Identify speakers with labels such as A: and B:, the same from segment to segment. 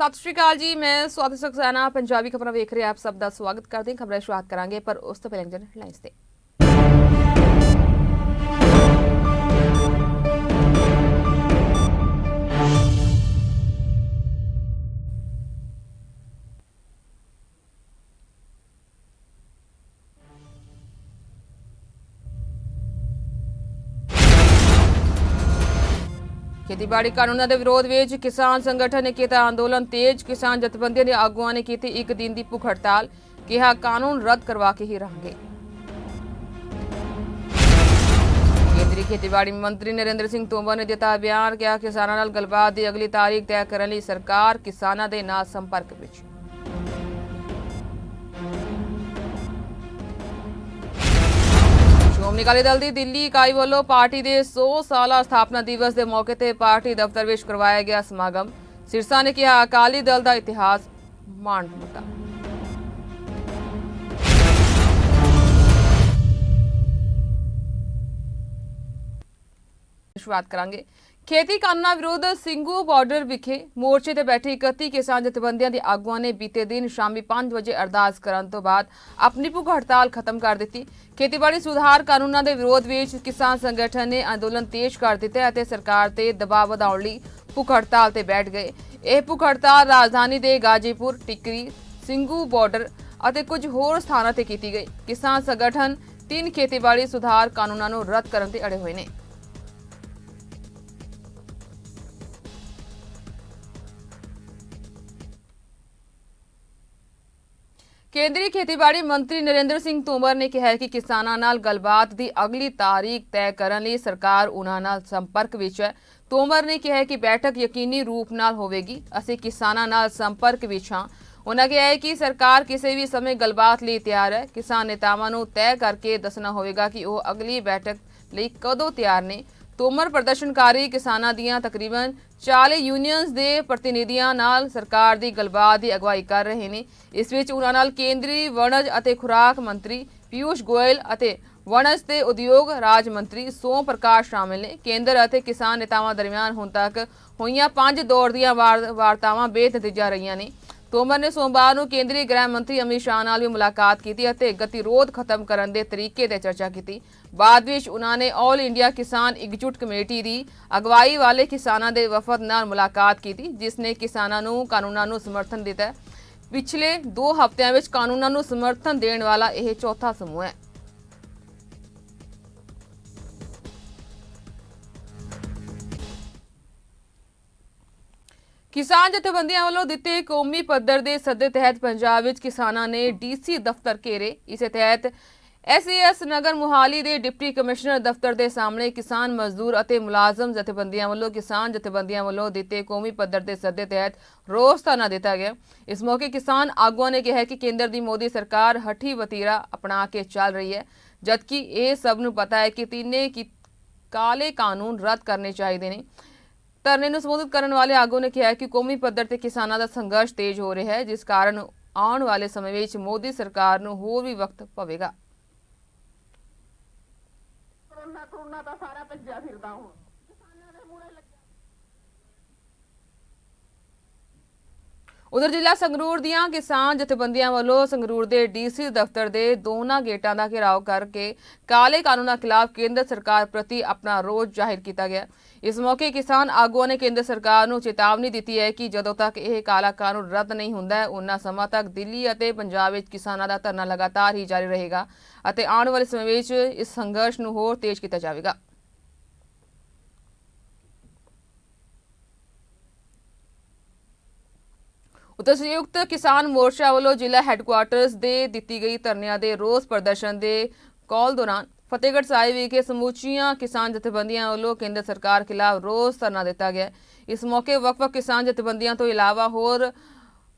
A: सत श्री अकाल जी, मैं स्वाति सक्सेना पंजाबी खबर वेख रहे आप सब का स्वागत करते हैं। खबरें शुरुआत करांगे पर उस तो पहले हेडलाइंस ते खेतीबाड़ी कानूनों के विरोध में किसान संगठन ने किया अंदोलन तेज। किसान जथेबंदियों के आगुआ ने की एक दिन की भुख हड़ताल, कहा कानून रद्द करवा के ही रहेंगे। केंद्रीय खेतीबाड़ी मंत्री नरेंद्र सिंह तोमर ने दिता बयान, कहा किसानों नाल गलबात की अगली तारीख तय करने लई सरकार किसानों के नाल संपर्क में। श्रोमणी अकाली दल की दिल्ली इकाई वालों पार्टी के 100 साल स्थापना दिवस के मौके पर पार्टी दफ्तर में करवाया गया समागम। सिरसा ने कहा अकाली दल का इतिहास माण मुद्दा। शुरुआत करांगे खेती कानूना विरोध ਸਿੰਘੂ ਬਾਰਡਰ ਵਿਖੇ ਮੋਰਚੇ ਤੇ ਬੈਠੇ 31 ਕਿਸਾਨ ਜਥੇਬੰਦੀਆਂ ਦੇ ਆਗੂਆਂ ਨੇ ਬੀਤੇ ਦਿਨ ਸ਼ਾਮੀ 5 ਵਜੇ ਅਰਦਾਸ ਕਰਨ ਤੋਂ ਬਾਅਦ ਆਪਣੀ ਭੁੱਖ ਹੜਤਾਲ ਖਤਮ ਕਰ ਦਿੱਤੀ। ਖੇਤੀਬਾੜੀ ਸੁਧਾਰ ਕਾਨੂੰਨਾਂ ਦੇ ਵਿਰੋਧ ਵਿੱਚ ਕਿਸਾਨ ਸੰਗਠਨ ਨੇ ਅੰਦੋਲਨ ਤੇਜ਼ ਕਰ ਦਿੱਤਾ ਅਤੇ ਸਰਕਾਰ ਤੇ ਦਬਾਅ ਵਧਾਉਣ ਲਈ ਭੁੱਖ ਹੜਤਾਲ ਤੇ ਬੈਠ ਗਏ। ਇਹ ਭੁੱਖ ਹੜਤਾਲ ਰਾਜਧਾਨੀ ਦੇ ਗਾਜੀਪੁਰ, ਟਿਕਰੀ, ਸਿੰਘੂ ਬਾਰਡਰ ਅਤੇ ਕੁਝ ਹੋਰ ਸਥਾਨਾਂ ਤੇ ਕੀਤੀ ਗਈ। ਕਿਸਾਨ ਸੰਗਠਨ 3 ਖੇਤੀਬਾੜੀ ਸੁਧਾਰ ਕਾਨੂੰਨਾਂ ਨੂੰ ਰੱਦ ਕਰਨ ਤੇ ਅੜੇ ਹੋਏ ਨੇ। केंद्रीय खेतीबाड़ी मंत्री नरेंद्र सिंह तोमर ने कहा कि किसानों नाल गलबात की अगली तारीख तय करने लई सरकार उन्हां नाल संपर्क विच है। तोमर ने कहा कि बैठक यकीनी रूप नाल होवेगी। असीं किसानों नाल संपर्क विच हां। उन्होंने कहा है कि सरकार किसी भी समय गलबात लई तैयार है। किसान नेतावां नूं तय करके दसना होवेगा कि वह अगली बैठक लई कदों तैयार ने। तोमर प्रदर्शनकारी किसानों दीआं तकरीबन 40 यूनियंस के प्रतिनिधियों नाल सरकार की गलबात की अगवाई कर रहे हैं। इस विच उन्हां नाल केंद्रीय वणज अते खुराक मंत्री पीयूष गोयल अते वणज ते उद्योग राज मंत्री सोम प्रकाश शामिल ने। केंद्र अते किसान नेतावां दरमियान हुण तक होईयां 5 दौर दीआं वार्तावां बेनतीजा रहीआं ने। तोमर ने सोमवार को केंद्रीय गृह मंत्री अमित शाह नाल भी मुलाकात की और गतिरोध खत्म करने के तरीके की चर्चा की। बाद में उन्होंने ऑल इंडिया किसान एकजुट कमेटी की अगवाई वाले किसानों के वफद नाल मुलाकात की, जिसने किसानों कानूनों समर्थन दिता है। पिछले 2 हफ्तों में कानूनों समर्थन देने वाला यह चौथा समूह है। किसान जथेबंदियों वालों दिते कौमी पद्धर के सदे तहत पंजाब विच किसानों ने डीसी दफ्तर घेरे। इस तहत SAS नगर मुहाली के डिप्टी कमिश्नर दफ्तर के सामने किसान मजदूर और मुलाजम जथेबंदियों वालों किसान जथेबंदियों वालों दिते कौमी पद्धर के सदे तहत रोस धरना दिता गया। इस मौके किसान आगुआ ने कहा कि केंद्र की मोदी सरकार हठी वतीरा अपना के चल रही है, जबकि ये सब नूं पता है कि तिने की काले कानून रद्द करने चाहिए ने। धरने ਨੂੰ ਸੰਬੋਧਿਤ ਕਰਨ ਵਾਲੇ ਆਗੂ ਨੇ ਕਿਹਾ ਕਿ ਕੌਮੀ ਪੱਧਰ ਤੇ ਕਿਸਾਨਾਂ ਦਾ ਸੰਘਰਸ਼ ਤੇਜ਼ ਹੋ ਰਿਹਾ ਹੈ, ਜਿਸ ਕਾਰਨ ਆਉਣ ਵਾਲੇ ਸਮੇਂ ਵਿੱਚ ਮੋਦੀ ਸਰਕਾਰ ਨੂੰ ਹੋਰ ਵੀ ਵਕਤ ਪਵੇਗਾ। ਕਰੋਨਾ ਤਾਂ ਸਾਰਾ ਭੱਜਿਆ ਫਿਰਦਾ ਹੁਣ ਕਿਸਾਨਾਂ ਦੇ ਮੂਹਰੇ ਲੱਗਿਆ। उधर जिला संगरूर दियां किसान जथेबंदियां वालों संगरूर के डीसी दफ्तर के दोनों गेटां का घेराव करके काले कानूनों खिलाफ केंद्र सरकार प्रति अपना रोष जाहिर किया गया। इस मौके किसान आगुआ ने केंद्र सरकार को चेतावनी दी है कि जदों तक यह काला कानून रद्द नहीं होंदा उन्ना समा तक दिल्ली और पंजाब में किसानों का धरना लगातार ही जारी रहेगा और आने वाले समय में इस संघर्ष को होर तेज किया जाएगा। उधर संयुक्त किसान मोर्चा वालों जिला हैडकुआर्टर्स दे दिती गई धरनिया के रोस प्रदर्शन के कॉल दौरान फतेहगढ़ साहिब विखे समूचियां किसान जथेबंदियां वालों केंद्र सरकार खिलाफ रोस धरना दिता गया। इस मौके वक्-वक् किसान जथेबंदियां तो इलावा होर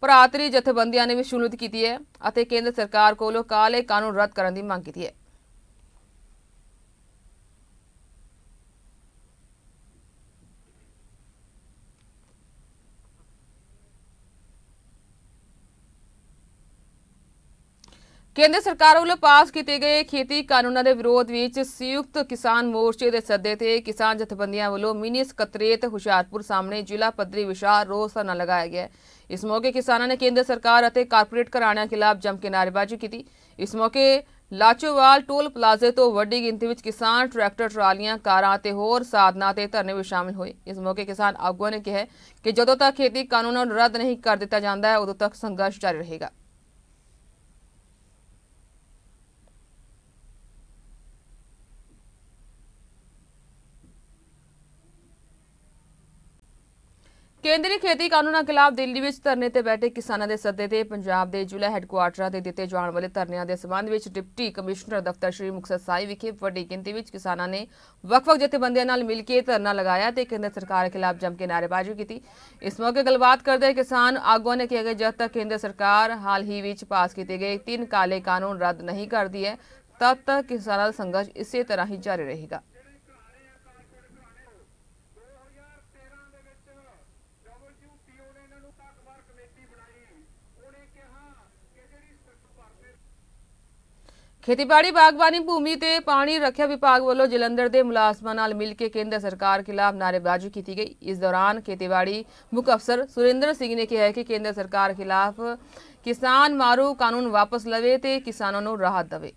A: भरातरी जथेबंदियां ने भी शमूलियत की है और केंद्र सरकार को काले कानून रद्द करने की मांग की है। ਕੇਂਦਰ ਸਰਕਾਰ ਵੱਲੋਂ ਪਾਸ ਕੀਤੇ ਗਏ ਖੇਤੀ ਕਾਨੂੰਨਾਂ ਦੇ ਵਿਰੋਧ ਵਿੱਚ ਸੰਯੁਕਤ ਕਿਸਾਨ ਮੋਰਚੇ ਦੇ ਸੱਦੇ ਤੇ ਕਿਸਾਨ ਜਥੇਬੰਦੀਆਂ ਵੱਲੋਂ ਮਿਨੀ ਸਕੱਤਰੇਤ ਹੁਸ਼ਿਆਰਪੁਰ ਸਾਹਮਣੇ ਜ਼ਿਲ੍ਹਾ ਪੱਧਰੀ ਵਿਸ਼ਾਲ ਰੋਸ ਧਰਨਾ ਲਗਾਇਆ ਗਿਆ। ਇਸ ਮੌਕੇ ਕਿਸਾਨਾਂ ਨੇ ਕੇਂਦਰ ਸਰਕਾਰ ਅਤੇ ਕਾਰਪੋਰੇਟ ਘਰਾਣਿਆਂ ਖਿਲਾਫ ਜੰਮ ਕੇ ਨਾਅਰੇਬਾਜ਼ੀ ਕੀਤੀ। ਇਸ ਮੌਕੇ ਲਾਚੋਵਾਲ ਟੋਲ ਪਲਾਜ਼ੇ ਤੋਂ ਵੱਡੀ ਗਿਣਤੀ ਵਿੱਚ ਕਿਸਾਨ ਟਰੈਕਟਰ, ਟਰਾਲੀਆਂ, ਕਾਰਾਂ ਅਤੇ ਹੋਰ ਸਾਧਨਾਂ ਤੇ ਧਰਨੇ ਵਿੱਚ ਸ਼ਾਮਿਲ ਹੋਏ। ਇਸ ਮੌਕੇ ਕਿਸਾਨ ਆਗੂਆਂ ਨੇ ਕਿਹਾ ਕਿ ਜਦੋਂ ਤੱਕ ਖੇਤੀ ਕਾਨੂੰਨਾਂ ਨੂੰ ਰੱਦ ਨਹੀਂ ਕਰ ਦਿੱਤਾ ਜਾਂਦਾ ਹੈ ਉਦੋਂ ਤੱਕ ਸੰਘਰਸ਼ ਜਾਰੀ ਰਹੇਗਾ। ਕੇਂਦਰੀ ਖੇਤੀ ਕਾਨੂੰਨਾਂ ਖਿਲਾਫ ਦਿੱਲੀ ਵਿੱਚ ਧਰਨੇ ਤੇ ਬੈਠੇ ਕਿਸਾਨਾਂ ਦੇ ਸੱਦੇ ਤੇ ਪੰਜਾਬ ਦੇ ਜ਼ਿਲ੍ਹਾ ਹੈੱਡਕੁਆਰਟਰਾਂ ਤੇ ਦਿੱਤੇ ਜਾਣ ਵਾਲੇ ਧਰਨਿਆਂ ਦੇ ਸਬੰਧ ਵਿੱਚ ਡਿਪਟੀ ਕਮਿਸ਼ਨਰ ਦਫ਼ਤਰ ਸ਼੍ਰੀ ਮੁਕਤਸਰ ਸਾਹਿਬ ਵਿਖੇ ਵੱਡੀ ਗਿਣਤੀ ਵਿੱਚ ਕਿਸਾਨਾਂ ਨੇ ਵੱਖ-ਵੱਖ ਜਥੇਬੰਦੀਆਂ ਨਾਲ ਮਿਲ ਕੇ ਧਰਨਾ ਲਗਾਇਆ ਤੇ ਕੇਂਦਰ ਸਰਕਾਰ ਖਿਲਾਫ ਜੰਮ ਕੇ ਨਾਅਰੇਬਾਜ਼ੀ ਕੀਤੀ। ਇਸ ਮੌਕੇ ਗੱਲਬਾਤ ਕਰਦੇ ਕਿਸਾਨ ਆਗੂਆਂ ਨੇ ਕਿਹਾ ਕਿ ਜਦ ਤੱਕ ਕੇਂਦਰ ਸਰਕਾਰ ਹਾਲ ਹੀ ਵਿੱਚ ਪਾਸ ਕੀਤੇ ਗਏ 3 ਕਾਲੇ ਕਾਨੂੰਨ ਰੱਦ ਨਹੀਂ ਕਰਦੀ ਹੈ ਤਦ ਤੱਕ ਕਿਸਾਨਾਂ ਦਾ ਸੰਘਰਸ਼ ਇਸੇ ਤਰ੍ਹਾਂ ਹੀ ਜਾਰੀ ਰਹੇਗਾ। ਖੇਤੀਬਾੜੀ ਬਾਗਬਾਨੀ ਭੂਮੀ ਤੇ ਪਾਣੀ ਰੱਖਿਆ ਵਿਭਾਗ ਵੱਲੋਂ ਜਲੰਧਰ ਦੇ ਮੁਲਾਜ਼ਮਾਂ ਨਾਲ ਮਿਲ ਕੇ ਕੇਂਦਰ ਸਰਕਾਰ ਖਿਲਾਫ ਨਾਅਰੇਬਾਜ਼ੀ ਕੀਤੀ ਗਈ। ਇਸ ਦੌਰਾਨ ਖੇਤੀਬਾੜੀ ਮੁੱਖ ਅਫਸਰ ਸੁਰਿੰਦਰ ਸਿੰਘ ਨੇ ਕਿਹਾ ਕਿ ਕੇਂਦਰ ਸਰਕਾਰ ਖਿਲਾਫ ਕਿਸਾਨ ਮਾਰੂ ਕਾਨੂੰਨ ਵਾਪਸ ਲਵੇ ਤੇ ਕਿਸਾਨਾਂ ਨੂੰ ਰਾਹਤ ਦੇਵੇ।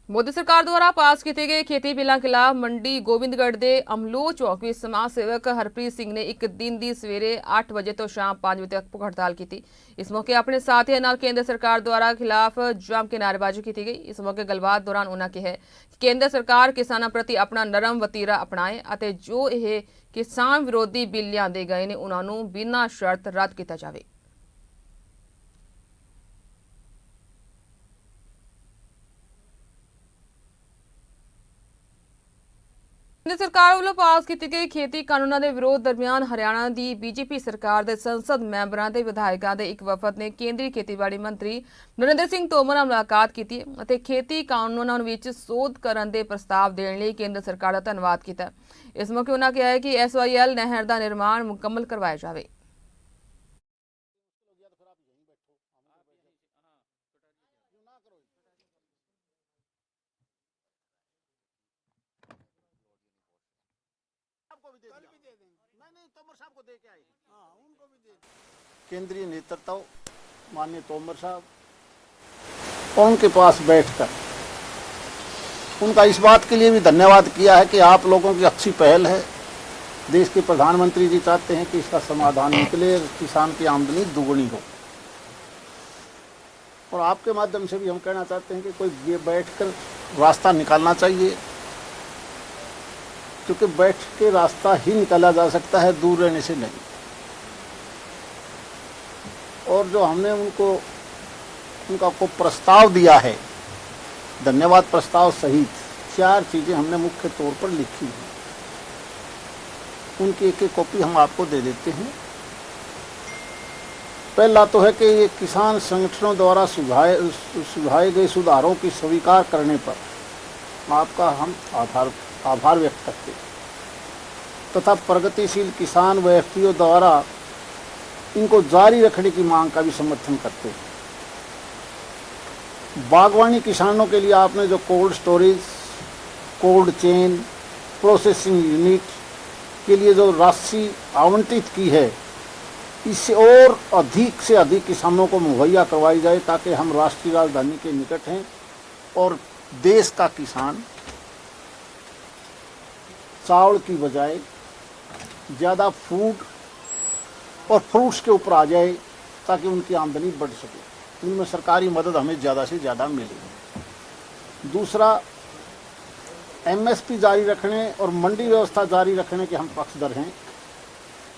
A: मोदी सरकार द्वारा पास किए गए खेती बिलों खिलाफ मंडी गोबिंदगढ़ के अमलो चौक में समाज सेवक हरप्रीत सिंह ने एक दिन की सवेरे 8 बजे तो शाम 5 बजे तक भुख हड़ताल की। इस मौके अपने साथियों नाल केंद्र सरकार द्वारा खिलाफ जम के नारेबाजी की गई। इस मौके गलबात दौरान उन्होंने कहा कि केंद्र सरकार किसानों प्रति अपना नरम वतीरा अपनाए और जो यह किसान विरोधी बिल लियाते गए ने उन्होंने बिना शर्त रद्द किया जाए। केंद्र सरकार ਵੱਲੋਂ ਪਾਸ ਕੀਤੇ ਗਏ ਖੇਤੀ ਕਾਨੂੰਨਾਂ ਦੇ ਵਿਰੋਧ ਦਰਮਿਆਨ ਹਰਿਆਣਾ ਦੀ ਬੀਜੇਪੀ ਸਰਕਾਰ ਦੇ ਸੰਸਦ ਮੈਂਬਰਾਂ ਤੇ ਵਿਧਾਇਕਾਂ ਦੇ ਇੱਕ ਵਫਦ ਨੇ ਕੇਂਦਰੀ ਖੇਤੀਬਾੜੀ ਮੰਤਰੀ ਨਰਿੰਦਰ ਸਿੰਘ ਤੋਮਰ ਨਾਲ ਮੁਲਾਕਾਤ ਕੀਤੀ ਅਤੇ ਖੇਤੀ ਕਾਨੂੰਨਾਂ ਵਿੱਚ ਸੋਧ ਕਰਨ ਦੇ ਪ੍ਰਸਤਾਵ ਦੇਣ ਲਈ ਕੇਂਦਰ ਸਰਕਾਰ ਦਾ ਧੰਨਵਾਦ ਕੀਤਾ। ਇਸ ਮੌਕੇ ਉਹਨਾਂ ਕਿਹਾ ਹੈ ਕਿ SYL ਨਹਿਰ ਦਾ ਨਿਰਮਾਣ ਮੁਕੰਮਲ ਕਰਵਾਇਆ ਜਾਵੇ।
B: केंद्रीय नेतृत्व माननीय तोमर साहब और उनके पास बैठकर उनका इस बात के लिए भी धन्यवाद किया है कि आप लोगों की अच्छी पहल है। देश के प्रधानमंत्री जी चाहते हैं कि इसका समाधान निकले, किसान की आमदनी दुगनी हो। और आपके माध्यम से भी हम कहना चाहते हैं कि कोई ये बैठकर रास्ता निकालना चाहिए, क्योंकि बैठ के रास्ता ही निकाला जा सकता है, दूर रहने से नहीं। और जो हमने उनका को प्रस्ताव दिया है, धन्यवाद प्रस्ताव सहित 4 चीज़ें हमने मुख्य तौर पर लिखी हैं। उनकी एक कॉपी हम आपको दे देते हैं। पहला तो है कि ये किसान संगठनों द्वारा सुझाए गए सुधारों की स्वीकार करने पर आपका हम आभार व्यक्त करते हैं तथा प्रगतिशील किसान व्यक्तियों द्वारा इनको जारी रखने की मांग का भी समर्थन करते हैं। बागवानी किसानों के लिए आपने जो cold storage, cold chain, processing unit के लिए जो राशि आवंटित की है, इससे और अधिक से अधिक किसानों को मुहैया करवाई जाए ताकि हम राष्ट्रीय राजधानी के निकट हैं और देश का किसान चावल की बजाय ज़्यादा फूड और फ्रूट्स के ऊपर आ जाए ताकि उनकी आमदनी बढ़ सके। इनमें सरकारी मदद हमें ज़्यादा से ज़्यादा मिले। दूसरा, MSP जारी रखने और मंडी व्यवस्था जारी रखने के हम पक्षधर हैं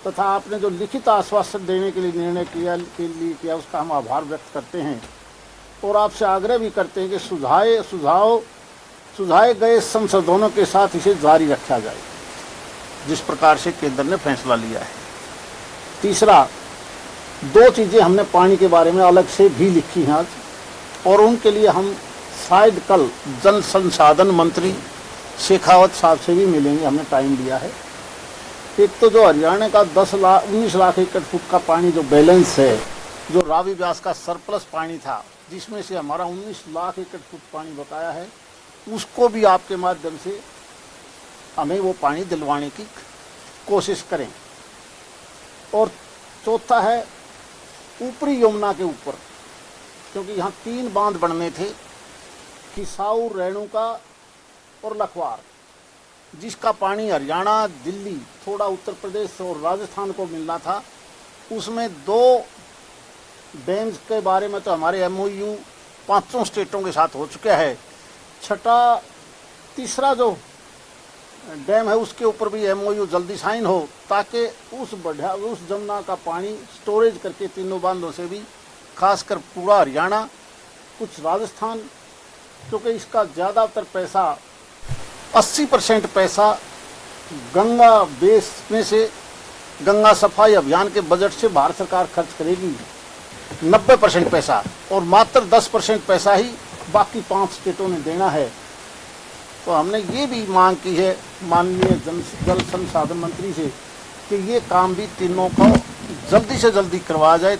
B: तथा आपने जो लिखित आश्वासन देने के लिए निर्णय किया उसका हम आभार व्यक्त करते हैं और आपसे आग्रह भी करते हैं कि सुझाए गए संशोधनों के साथ इसे जारी रखा जाए जिस प्रकार से केंद्र ने फैसला लिया है। तीसरा, 2 चीज़ें हमने पानी के बारे में अलग से भी लिखी हैं आज, और उनके लिए हम शायद कल जल संसाधन मंत्री शेखावत साहब से भी मिलेंगे, हमने टाइम लिया है। एक तो जो हरियाणा का 19 लाख एकड़ फुट का पानी जो बैलेंस है, जो रावी व्यास का सरप्लस पानी था, जिसमें से हमारा 19 लाख एकड़ फुट पानी बकाया है, उसको भी आपके माध्यम से हमें वो पानी दिलवाने की कोशिश करें। और चौथा है ऊपरी यमुना के ऊपर, क्योंकि यहाँ 3 बांध बनने थे, किसाऊ, रेणुका और लखवार, जिसका पानी हरियाणा, दिल्ली, थोड़ा उत्तर प्रदेश और राजस्थान को मिलना था। उसमें 2 डैम्स के बारे में तो हमारे MOU 5 स्टेटों के साथ हो चुका है। तीसरा जो डैम है उसके ऊपर भी MOU जल्दी साइन हो, ताकि उस जमुना का पानी स्टोरेज करके तीनों बांधों से भी, खासकर पूरा हरियाणा, कुछ राजस्थान, क्योंकि इसका ज़्यादातर पैसा 80% पैसा गंगा बेस में से, गंगा सफाई अभियान के बजट से भारत सरकार खर्च करेगी 90% पैसा, और मात्र 10% पैसा ही बाकी 5 स्टेटों ने देना है। तो हमने ये भी मांग की है माननीय जल संसाधन मंत्री से कि ये काम भी तीनों को जल्दी से जल्दी करवाया जाए।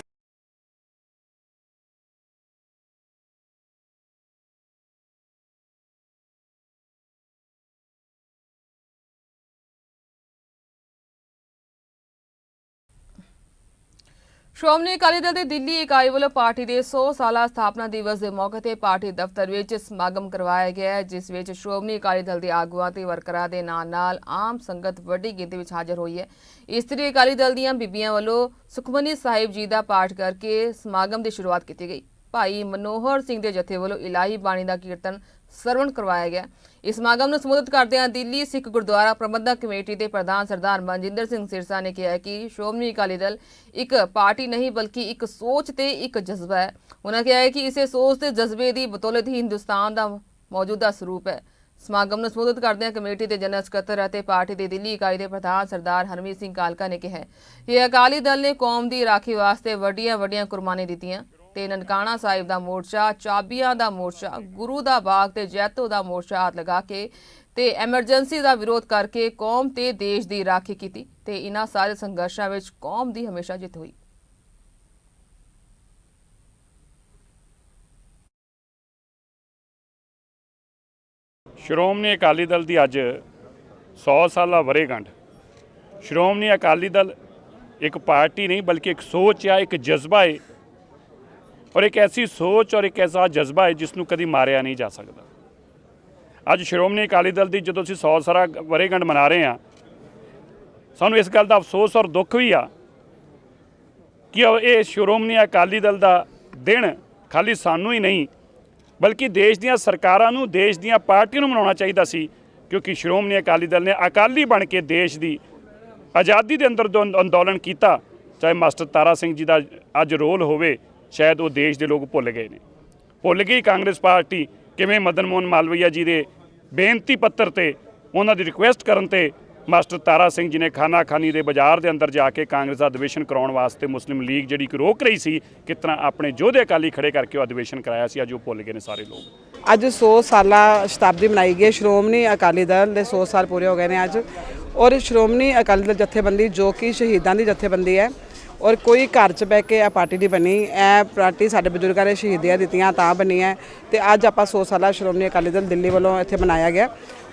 A: ਸ਼੍ਰੋਮਣੀ ਅਕਾਲੀ ਦਲ ਦੀ ਦਿੱਲੀ ਇਕਾਈ ਵੱਲੋਂ ਪਾਰਟੀ ਦੇ 100 ਸਾਲਾ ਸਥਾਪਨਾ ਦਿਵਸ ਦੇ ਮੌਕੇ ਤੇ ਪਾਰਟੀ ਦਫ਼ਤਰ ਵਿੱਚ ਸਮਾਗਮ ਕਰਵਾਇਆ ਗਿਆ ਹੈ, ਜਿਸ ਵਿੱਚ ਸ਼੍ਰੋਮਣੀ ਅਕਾਲੀ ਦਲ ਦੇ ਆਗੂਆਂ ਤੇ ਵਰਕਰਾਂ ਦੇ ਨਾਲ ਆਮ ਸੰਗਤ ਵੱਡੀ ਗਿਣਤੀ ਵਿੱਚ ਹਾਜ਼ਰ ਹੋਈ ਹੈ। ਇਸਤਰੀ ਅਕਾਲੀ ਦਲ ਦੀਆਂ ਬੀਬੀਆਂ ਵੱਲੋਂ ਸੁਖਮਨੀ ਸਾਹਿਬ ਜੀ ਦਾ ਪਾਠ ਕਰਕੇ ਸਮਾਗਮ ਦੀ ਸ਼ੁਰੂਆਤ ਕੀਤੀ ਗਈ। ਭਾਈ ਮਨੋਹਰ ਸਿੰਘ ਦੇ ਜਥੇ ਵੱਲੋਂ ਇਲਾਹੀ ਬਾਣੀ ਦਾ ਕੀਰਤਨ ਸਰਵਣ ਕਰਵਾਇਆ ਗਿਆ। ਇਸ ਸਮਾਗਮ ਨੂੰ ਸੰਬੋਧਿਤ ਕਰਦਿਆਂ ਦਿੱਲੀ ਸਿੱਖ ਗੁਰਦੁਆਰਾ ਪ੍ਰਬੰਧਕ ਕਮੇਟੀ ਦੇ ਪ੍ਰਧਾਨ ਸਰਦਾਰ ਮਨਜਿੰਦਰ ਸਿੰਘ ਸਿਰਸਾ ਨੇ ਕਿਹਾ ਕਿ ਸ਼੍ਰੋਮਣੀ ਅਕਾਲੀ ਦਲ ਇੱਕ ਪਾਰਟੀ ਨਹੀਂ ਬਲਕਿ ਇੱਕ ਸੋਚ ਤੇ ਇੱਕ ਜਜ਼ਬਾ ਹੈ। ਉਹਨਾਂ ਕਿਹਾ ਹੈ ਕਿ ਇਸੇ ਸੋਚ ਤੇ ਜਜ਼ਬੇ ਦੀ ਬਤੌਲਤ ਹੀ ਹਿੰਦੁਸਤਾਨ ਦਾ ਮੌਜੂਦਾ ਸਰੂਪ ਹੈ। ਸਮਾਗਮ ਨੂੰ ਸੰਬੋਧਿਤ ਕਰਦਿਆਂ ਕਮੇਟੀ ਦੇ ਜਨਰਲ ਸਕੱਤਰ ਅਤੇ ਪਾਰਟੀ ਦੇ ਦਿੱਲੀ ਇਕਾਈ ਦੇ ਪ੍ਰਧਾਨ ਸਰਦਾਰ ਹਰਮੀਤ ਸਿੰਘ ਕਾਲਕਾ ਨੇ ਕਿਹਾ ਕਿ ਅਕਾਲੀ ਦਲ ਨੇ ਕੌਮ ਦੀ ਰਾਖੀ ਵਾਸਤੇ ਵੱਡੀਆਂ ਕੁਰਬਾਨੀਆਂ ਦਿੱਤੀਆਂ ਤੇ ਨਨਕਾਣਾ ਸਾਹਿਬ ਦਾ ਮੋਰਚਾ, ਚਾਬੀਆਂ ਦਾ ਮੋਰਚਾ, ਗੁਰੂ ਦਾ ਬਾਗ ਤੇ ਜੈਤੋ ਦਾ ਮੋਰਚਾ ਹੱਥ ਲਗਾ ਕੇ ਤੇ ਐਮਰਜੈਂਸੀ ਦਾ ਵਿਰੋਧ ਕਰਕੇ ਕੌਮ ਤੇ ਦੇਸ਼ ਦੀ ਰਾਖੀ ਕੀਤੀ ਤੇ ਇਹਨਾਂ ਸਾਰੇ ਸੰਘਰਸ਼ਾਂ ਵਿੱਚ ਕੌਮ ਦੀ ਹਮੇਸ਼ਾ ਜਿੱਤ ਹੋਈ।
C: ਸ਼੍ਰੋਮਣੀ ਅਕਾਲੀ ਦਲ ਦੀ ਅੱਜ 100 ਸਾਲਾ ਵਰ੍ਹੇਗੰਢ। ਸ਼੍ਰੋਮਣੀ ਅਕਾਲੀ ਦਲ ਇੱਕ ਪਾਰਟੀ नहीं बल्कि एक सोच है, एक जज्बा है, और एक ऐसी सोच और एक ऐसा जज्बा है जिसनों कभी मारिया नहीं जा सकता। ਅੱਜ ਸ਼੍ਰੋਮਣੀ ਅਕਾਲੀ ਦਲ ਦੀ ਜਦੋਂ ਅਸੀਂ 100 ਸਾਲਾ ਵਰ੍ਹੇਗੰਢ ਮਨਾ ਰਹੇ ਹਾਂ, ਸਾਨੂੰ ਇਸ ਗੱਲ ਦਾ ਅਫਸੋਸ ਔਰ ਦੁੱਖ ਵੀ ਆ ਕਿ ਇਹ ਸ਼੍ਰੋਮਣੀ ਅਕਾਲੀ ਦਲ ਦਾ ਦਿਨ ਖਾਲੀ ਸਾਨੂੰ ਹੀ ਨਹੀਂ ਬਲਕਿ ਦੇਸ਼ ਦੀਆਂ ਸਰਕਾਰਾਂ ਨੂੰ, ਦੇਸ਼ ਦੀਆਂ ਪਾਰਟੀਆਂ ਨੂੰ ਮਨਾਉਣਾ ਚਾਹੀਦਾ ਸੀ, ਕਿਉਂਕਿ ਸ਼੍ਰੋਮਣੀ ਅਕਾਲੀ ਦਲ ਨੇ ਅਕਾਲੀ ਬਣ ਕੇ ਦੇਸ਼ ਦੀ ਆਜ਼ਾਦੀ ਦੇ ਅੰਦਰ ਜੋ ਅੰਦੋਲਨ ਕੀਤਾ, ਚਾਹੇ ਮਾਸਟਰ ਤਾਰਾ ਸਿੰਘ ਜੀ ਦਾ ਅੱਜ ਰੋਲ ਹੋਵੇ, ਸ਼ਾਇਦ ਉਹ ਦੇਸ਼ ਦੇ ਲੋਕ ਭੁੱਲ ਗਏ ਨੇ। ਭੁੱਲ ਗਈ ਕਾਂਗਰਸ ਪਾਰਟੀ ਕਿਵੇਂ ਮਦਨ ਮੋਹਨ ਮਾਲਵੀਆ ਜੀ ਦੇ ਬੇਨਤੀ ਪੱਤਰ ਤੇ, ਉਹਨਾਂ ਦੀ ਰਿਕੁਐਸਟ ਕਰਨ ਤੇ ਮਾਸਟਰ ਤਾਰਾ ਸਿੰਘ ਜੀ ਨੇ ਖਾਨਾ ਖਾਨੀ ਦੇ ਬਾਜ਼ਾਰ ਦੇ ਅੰਦਰ ਜਾ ਕੇ ਕਾਂਗਰਸ ਦਾ ਅਧਿਵੇਸ਼ਨ ਕਰਾਉਣ ਵਾਸਤੇ ਮੁਸਲਿਮ ਲੀਗ ਜਿਹੜੀ ਕਿ ਰੋਕ ਰਹੀ ਸੀ, ਕਿਸ ਤਰ੍ਹਾਂ ਆਪਣੇ ਯੋਧੇ ਅਕਾਲੀ ਖੜੇ ਕਰਕੇ ਉਹ ਅਧਿਵੇਸ਼ਨ ਕਰਾਇਆ ਸੀ। ਅੱਜ ਉਹ ਭੁੱਲ ਗਏ ਨੇ ਸਾਰੇ ਲੋਕ।
D: ਅੱਜ 100 ਸਾਲਾ ਸ਼ਤਾਬਦੀ ਮਨਾਈ ਗਈ। ਸ਼੍ਰੋਮਣੀ ਅਕਾਲੀ ਦਲ ਦੇ 100 ਸਾਲ ਪੂਰੇ ਹੋ ਗਏ ਨੇ ਅੱਜ। ਔਰ ਸ਼੍ਰੋਮਣੀ ਅਕਾਲੀ ਦਲ ਜਥੇਬੰਦੀ ਜੋ ਕਿ ਸ਼ਹੀਦਾਂ ਦੀ ਜਥੇਬੰਦੀ ਹੈ, ਔਰ ਕੋਈ ਘਰ 'ਚ ਬਹਿ ਕੇ ਇਹ ਪਾਰਟੀ ਨਹੀਂ ਬਣੀ। ਇਹ ਪਾਰਟੀ ਸਾਡੇ ਬਜ਼ੁਰਗਾਂ ਨੇ ਸ਼ਹੀਦੀਆਂ ਦਿੱਤੀਆਂ ਤਾਂ ਬਣੀ ਹੈ, ਤੇ ਅੱਜ ਆਪਾਂ 100 ਸਾਲਾ ਸ਼੍ਰੋਮਣੀ ਅਕਾਲੀ ਦਲ ਦਿੱਲੀ ਵੱਲੋਂ ਇੱਥੇ ਮਨਾਇਆ ਗਿਆ।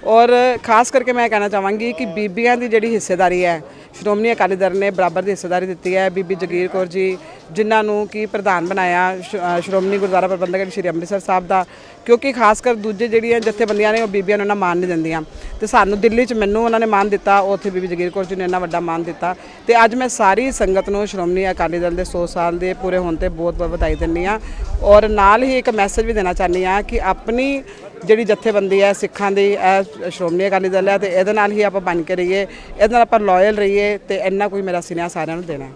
D: ਔਰ ਖਾਸ ਕਰਕੇ ਮੈਂ ਕਹਿਣਾ ਚਾਹਾਂਗੀ ਕਿ ਬੀਬੀਆਂ ਦੀ ਜਿਹੜੀ ਹਿੱਸੇਦਾਰੀ ਹੈ, ਸ਼੍ਰੋਮਣੀ ਅਕਾਲੀ ਦਲ ਨੇ ਬਰਾਬਰ ਦੀ ਹਿੱਸੇਦਾਰੀ ਦਿੱਤੀ ਹੈ। ਬੀਬੀ ਜਗੀਰ ਕੌਰ ਜੀ, ਜਿਨ੍ਹਾਂ ਨੂੰ ਕਿ ਪ੍ਰਧਾਨ ਬਣਾਇਆ ਸ਼੍ਰੋਮਣੀ ਗੁਰਦੁਆਰਾ ਪ੍ਰਬੰਧਕ ਸ਼੍ਰੀ ਅੰਮ੍ਰਿਤਸਰ ਸਾਹਿਬ ਦਾ, ਕਿਉਂਕਿ ਖਾਸ ਕਰ ਦੂਜੇ ਜਿਹੜੀਆਂ ਜਥੇਬੰਦੀਆਂ ਨੇ ਉਹ ਬੀਬੀਆਂ ਨੂੰ ਇੰਨਾ ਮਾਣ ਨਹੀਂ ਦਿੰਦੀਆਂ, ਤੇ ਸਾਨੂੰ ਦਿੱਲੀ 'ਚ ਮੈਨੂੰ ਉਹਨਾਂ ਨੇ ਮਾਣ ਦਿੱਤਾ, ਉੱਥੇ ਬੀਬੀ ਜਗੀਰ ਕੌਰ ਜੀ ਨੇ ਇੰਨਾ ਵੱਡਾ ਮਾਣ ਦਿੱਤਾ। ਤੇ ਅੱਜ ਮੈਂ ਸਾਰੀ ਸੰਗਤ ਨੂੰ ਸ਼੍ਰੋਮਣੀ ਅਕਾਲੀ ਦਲ ਦੇ 100 ਸਾਲ ਦੇ ਪੂਰੇ ਹੋਣ ਤੇ ਬਹੁਤ ਬਹੁਤ ਵਧਾਈ ਦਿੰਦੀ ਹਾਂ। ਔਰ ਨਾਲ ਹੀ ਇੱਕ ਮੈਸੇਜ ਵੀ ਦੇਣਾ ਚਾਹੁੰਦੀ ਹਾਂ ਕਿ ਆਪਣੀ ਜਿਹੜੀ ਜਥੇਬੰਦੀ ਹੈ ਸਿੱਖਾਂ ਦੀ, ਇਹ ਸ਼੍ਰੋਮਣੀ ਅਕਾਲੀ ਦਲ ਹੈ, ਤੇ ਇਹਦੇ ਨਾਲ ਹੀ ਆਪਾਂ ਬਣ ਕੇ ਰਹੀਏ, ਇਹਦੇ ਨਾਲ ਆਪਾਂ ਲਾਇਲ ਰਹੀਏ, ਤੇ ਇੰਨਾ ਕੋਈ ਮੇਰਾ ਸੁਨੇਹਾ ਸਾਰਿਆਂ ਨੂੰ ਦੇਣਾ।